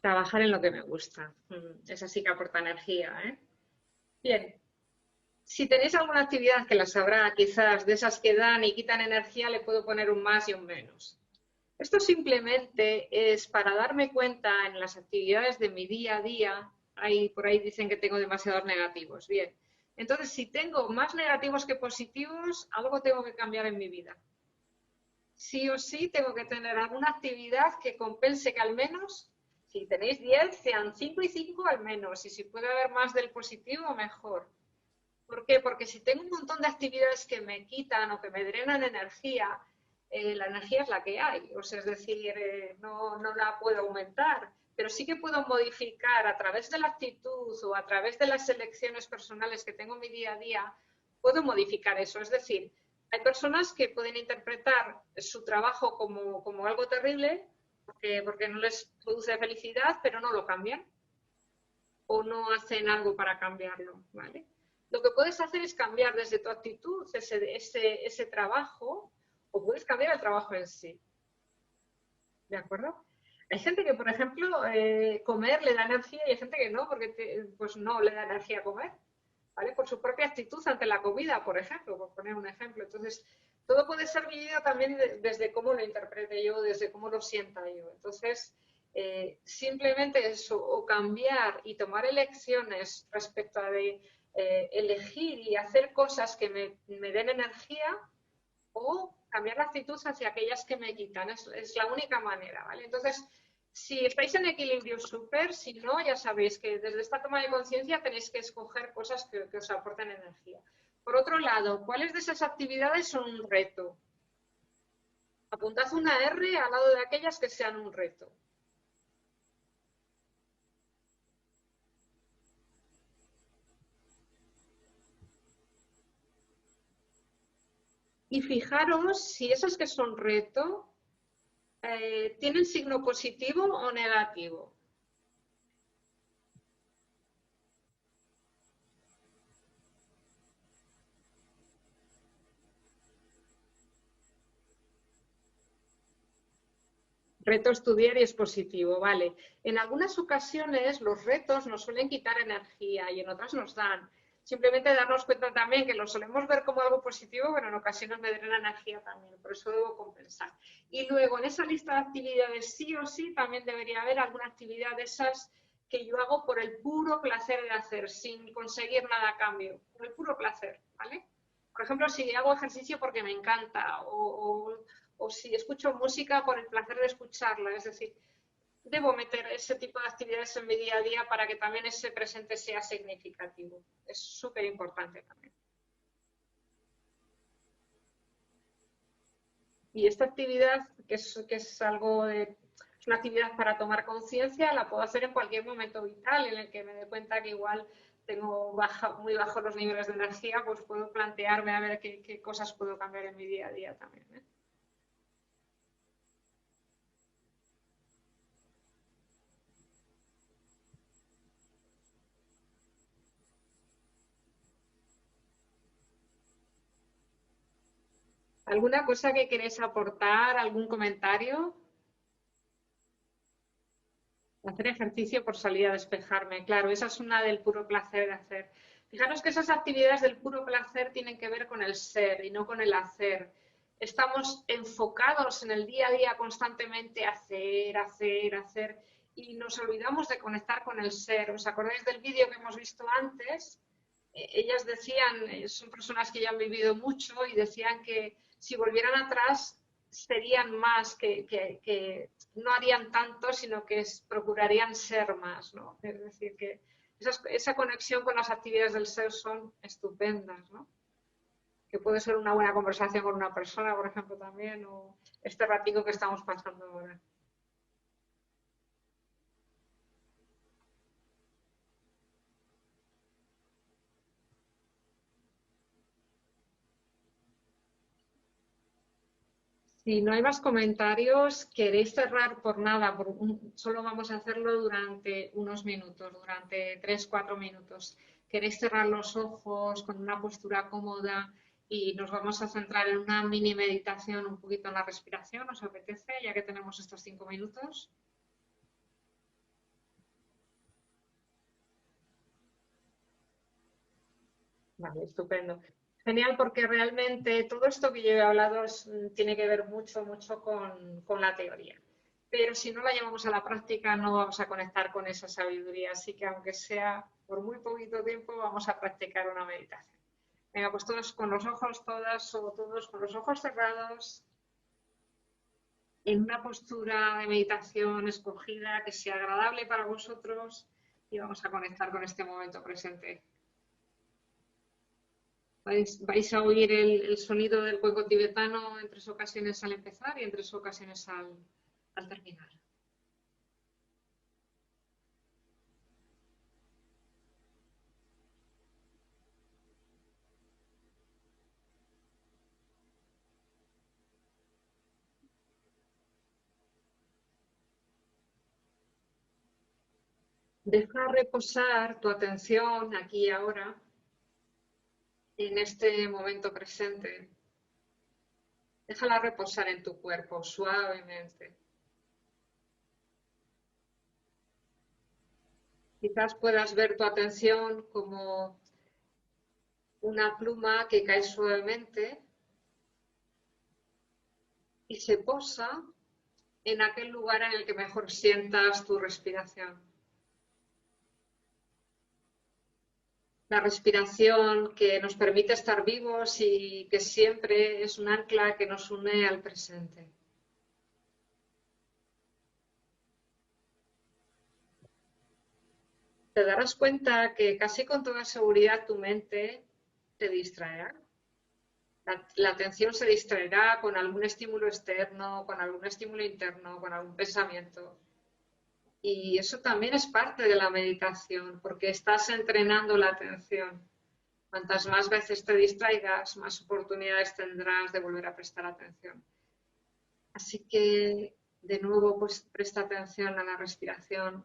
Trabajar en lo que me gusta. Esa sí que aporta energía, ¿eh? Bien. Si tenéis alguna actividad que la sabrá, quizás de esas que dan y quitan energía, le puedo poner un más y un menos. Esto simplemente es para darme cuenta en las actividades de mi día a día. Por ahí dicen que tengo demasiados negativos. Bien, entonces si tengo más negativos que positivos, algo tengo que cambiar en mi vida. Sí o sí tengo que tener alguna actividad que compense que al menos, si tenéis 10, sean 5 y 5 al menos. Y si puede haber más del positivo, mejor. ¿Por qué? Porque si tengo un montón de actividades que me quitan o que me drenan energía, la energía es la que hay. O sea, es decir, no la puedo aumentar, pero sí que puedo modificar a través de la actitud o a través de las elecciones personales que tengo en mi día a día, puedo modificar eso. Es decir, hay personas que pueden interpretar su trabajo como algo terrible porque no les produce felicidad, pero no lo cambian o no hacen algo para cambiarlo, ¿vale? Lo que puedes hacer es cambiar desde tu actitud ese trabajo o puedes cambiar el trabajo en sí. ¿De acuerdo? Hay gente que, por ejemplo, comer le da energía y hay gente que no, porque pues no le da energía comer, ¿vale? Por su propia actitud ante la comida, por ejemplo, por poner un ejemplo. Entonces, todo puede ser vivido también desde cómo lo interprete yo, desde cómo lo sienta yo. Entonces, simplemente eso, o cambiar y tomar elecciones respecto a elegir y hacer cosas que me den energía o cambiar la actitud hacia aquellas que me quitan. Es la única manera, ¿vale? Entonces, si estáis en equilibrio súper, si no, ya sabéis que desde esta toma de conciencia tenéis que escoger cosas que os aporten energía. Por otro lado, ¿cuáles de esas actividades son un reto? Apuntad una R al lado de aquellas que sean un reto. Y fijaros si esas que son reto tienen signo positivo o negativo. Reto estudiar y es positivo, vale. En algunas ocasiones los retos nos suelen quitar energía y en otras nos dan. Simplemente darnos cuenta también que lo solemos ver como algo positivo, pero en ocasiones me drena energía también, por eso debo compensar. Y luego en esa lista de actividades sí o sí también debería haber alguna actividad de esas que yo hago por el puro placer de hacer, sin conseguir nada a cambio, por el puro placer, ¿vale? Por ejemplo, si hago ejercicio porque me encanta o si escucho música por el placer de escucharla, es decir, debo meter ese tipo de actividades en mi día a día para que también ese presente sea significativo. Es súper importante también. Y esta actividad, que es algo es una actividad para tomar conciencia, la puedo hacer en cualquier momento vital en el que me dé cuenta que igual tengo muy bajos los niveles de energía, pues puedo plantearme a ver qué cosas puedo cambiar en mi día a día también, ¿eh? ¿Alguna cosa que queréis aportar? ¿Algún comentario? Hacer ejercicio por salir a despejarme, claro, esa es una del puro placer de hacer. Fijaros que esas actividades del puro placer tienen que ver con el ser y no con el hacer. Estamos enfocados en el día a día constantemente hacer, hacer, hacer y nos olvidamos de conectar con el ser. ¿Os acordáis del vídeo que hemos visto antes? Ellas decían, son personas que ya han vivido mucho y decían que si volvieran atrás serían más, que no harían tanto, sino que procurarían ser más, ¿no? Es decir, que esa conexión con las actividades del ser son estupendas, ¿no? Que puede ser una buena conversación con una persona, por ejemplo, también, o este ratito que estamos pasando ahora. Si no hay más comentarios, queréis cerrar por nada, solo vamos a hacerlo durante unos minutos, durante 3-4 minutos. Queréis cerrar los ojos con una postura cómoda y nos vamos a centrar en una mini meditación un poquito en la respiración. ¿Os apetece, ya que tenemos estos 5 minutos? Vale, estupendo. Genial, porque realmente todo esto que yo he hablado tiene que ver mucho, mucho con la teoría. Pero si no la llevamos a la práctica, no vamos a conectar con esa sabiduría. Así que aunque sea por muy poquito tiempo, vamos a practicar una meditación. Venga, pues todos con los ojos, todas o todos con los ojos cerrados, en una postura de meditación escogida que sea agradable para vosotros y vamos a conectar con este momento presente. Vais a oír el sonido del cuenco tibetano en 3 ocasiones al empezar y en 3 ocasiones al terminar. Deja reposar tu atención aquí y ahora, en este momento presente. Déjala reposar en tu cuerpo suavemente. Quizás puedas ver tu atención como una pluma que cae suavemente y se posa en aquel lugar en el que mejor sientas tu respiración. La respiración que nos permite estar vivos y que siempre es un ancla que nos une al presente. Te darás cuenta que casi con toda seguridad tu mente te distraerá. La atención se distraerá con algún estímulo externo, con algún estímulo interno, con algún pensamiento. Y eso también es parte de la meditación, porque estás entrenando la atención. Cuantas más veces te distraigas, más oportunidades tendrás de volver a prestar atención. Así que, de nuevo, pues presta atención a la respiración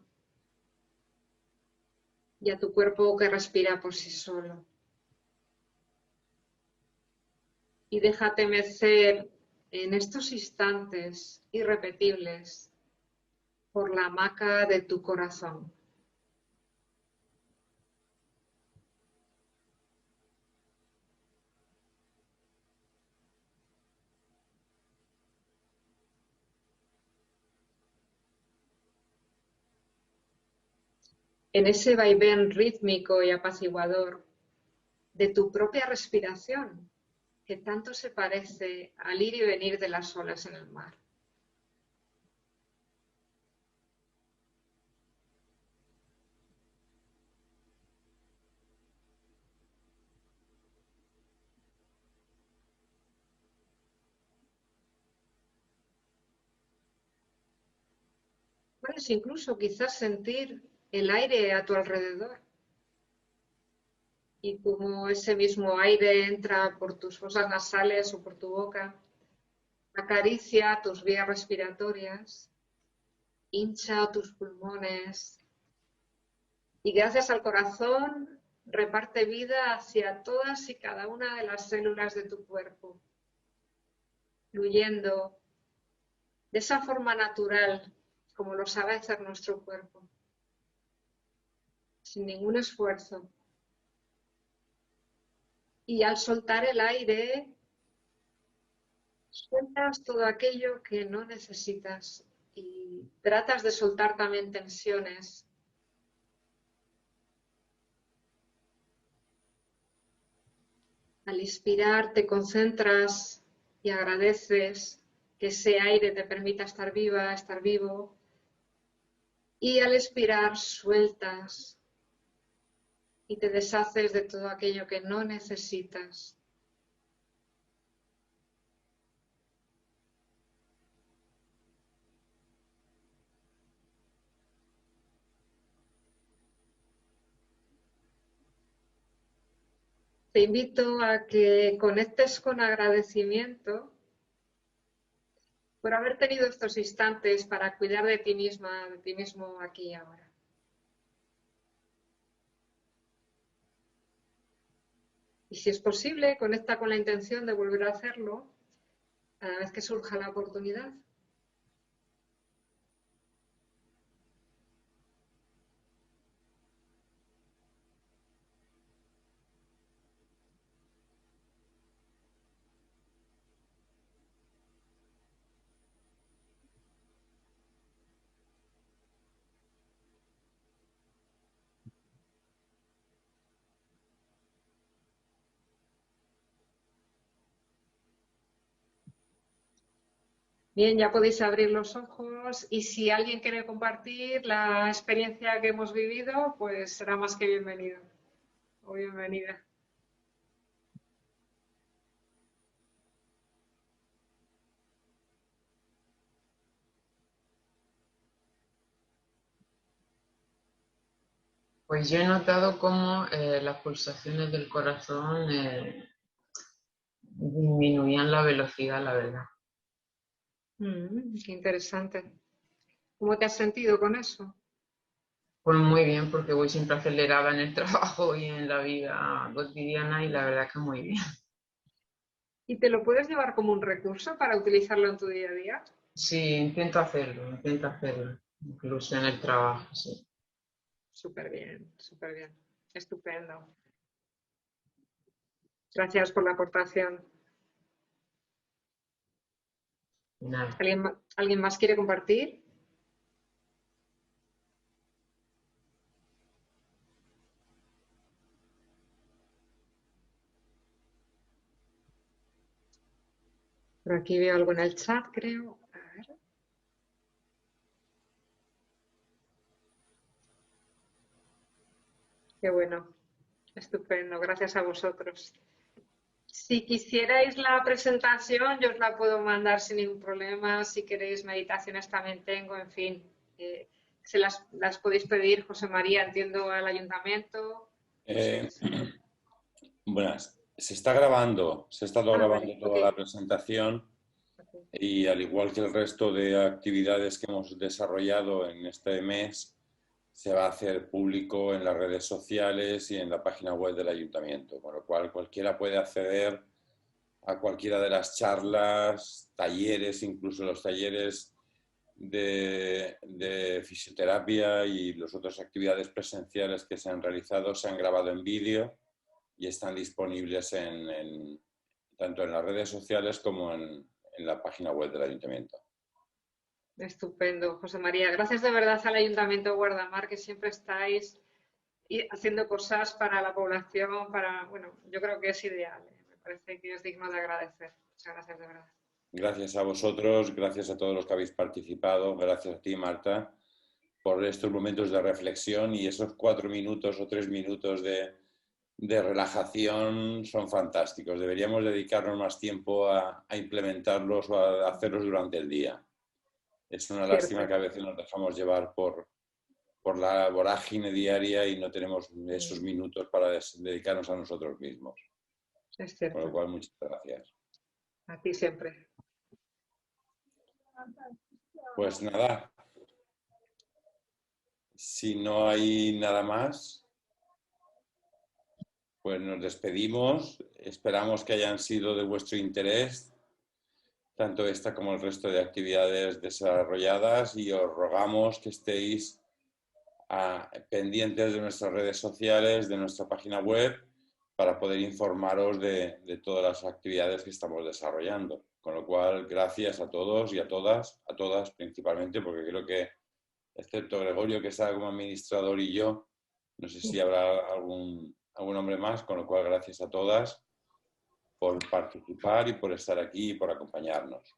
y a tu cuerpo que respira por sí solo. Y déjate mecer en estos instantes irrepetibles por la hamaca de tu corazón. En ese vaivén rítmico y apaciguador de tu propia respiración, que tanto se parece al ir y venir de las olas en el mar. Puedes incluso quizás sentir el aire a tu alrededor y como ese mismo aire entra por tus fosas nasales o por tu boca, acaricia tus vías respiratorias, hincha tus pulmones y gracias al corazón reparte vida hacia todas y cada una de las células de tu cuerpo, fluyendo de esa forma natural como lo sabe hacer nuestro cuerpo, sin ningún esfuerzo. Y al soltar el aire, sueltas todo aquello que no necesitas y tratas de soltar también tensiones. Al inspirar te concentras y agradeces que ese aire te permita estar viva, estar vivo. Y al expirar sueltas y te deshaces de todo aquello que no necesitas. Te invito a que conectes con agradecimiento por haber tenido estos instantes para cuidar de ti misma, de ti mismo aquí y ahora. Y si es posible, conecta con la intención de volver a hacerlo cada vez que surja la oportunidad. Bien, ya podéis abrir los ojos y si alguien quiere compartir la experiencia que hemos vivido, pues será más que bienvenido o bienvenida. Pues yo he notado cómo las pulsaciones del corazón disminuían la velocidad, la verdad. Qué interesante. ¿Cómo te has sentido con eso? Pues muy bien, porque voy siempre acelerada en el trabajo y en la vida cotidiana y la verdad que muy bien. ¿Y te lo puedes llevar como un recurso para utilizarlo en tu día a día? Sí, intento hacerlo, incluso en el trabajo, sí. Súper bien, estupendo. Gracias por la aportación. Nada. ¿Alguien más quiere compartir? Por aquí veo algo en el chat, creo. A ver. Qué bueno, estupendo, gracias a vosotros. Si quisierais la presentación, yo os la puedo mandar sin ningún problema. Si queréis meditaciones también tengo, en fin. Se las podéis pedir, José María, entiendo, al ayuntamiento. Buenas. Se está grabando, se ha estado grabando Vale, toda ok. la presentación y al igual que el resto de actividades que hemos desarrollado en este mes, se va a hacer público en las redes sociales y en la página web del ayuntamiento, con lo cual cualquiera puede acceder a cualquiera de las charlas, talleres, incluso los talleres de fisioterapia y las otras actividades presenciales que se han realizado se han grabado en vídeo y están disponibles tanto en las redes sociales como en la página web del ayuntamiento. Estupendo, José María. Gracias de verdad al Ayuntamiento de Guardamar, que siempre estáis haciendo cosas para la población, bueno, yo creo que es ideal. Me parece que es digno de agradecer. Muchas gracias de verdad. Gracias a vosotros, gracias a todos los que habéis participado, gracias a ti, Marta, por estos momentos de reflexión y esos 4 minutos o 3 minutos de relajación son fantásticos. Deberíamos dedicarnos más tiempo a implementarlos o a hacerlos durante el día. Es una lástima que a veces nos dejamos llevar por la vorágine diaria y no tenemos esos minutos para dedicarnos a nosotros mismos. Es cierto. Con lo cual, muchas gracias. A ti siempre. Pues nada, si no hay nada más, pues nos despedimos. Esperamos que hayan sido de vuestro interés tanto esta como el resto de actividades desarrolladas, y os rogamos que estéis pendientes de nuestras redes sociales, de nuestra página web, para poder informaros de todas las actividades que estamos desarrollando. Con lo cual, gracias a todos y a todas principalmente, porque creo que, excepto Gregorio, que está como administrador, y yo, no sé si habrá algún hombre más, con lo cual gracias a todas por participar y por estar aquí y por acompañarnos.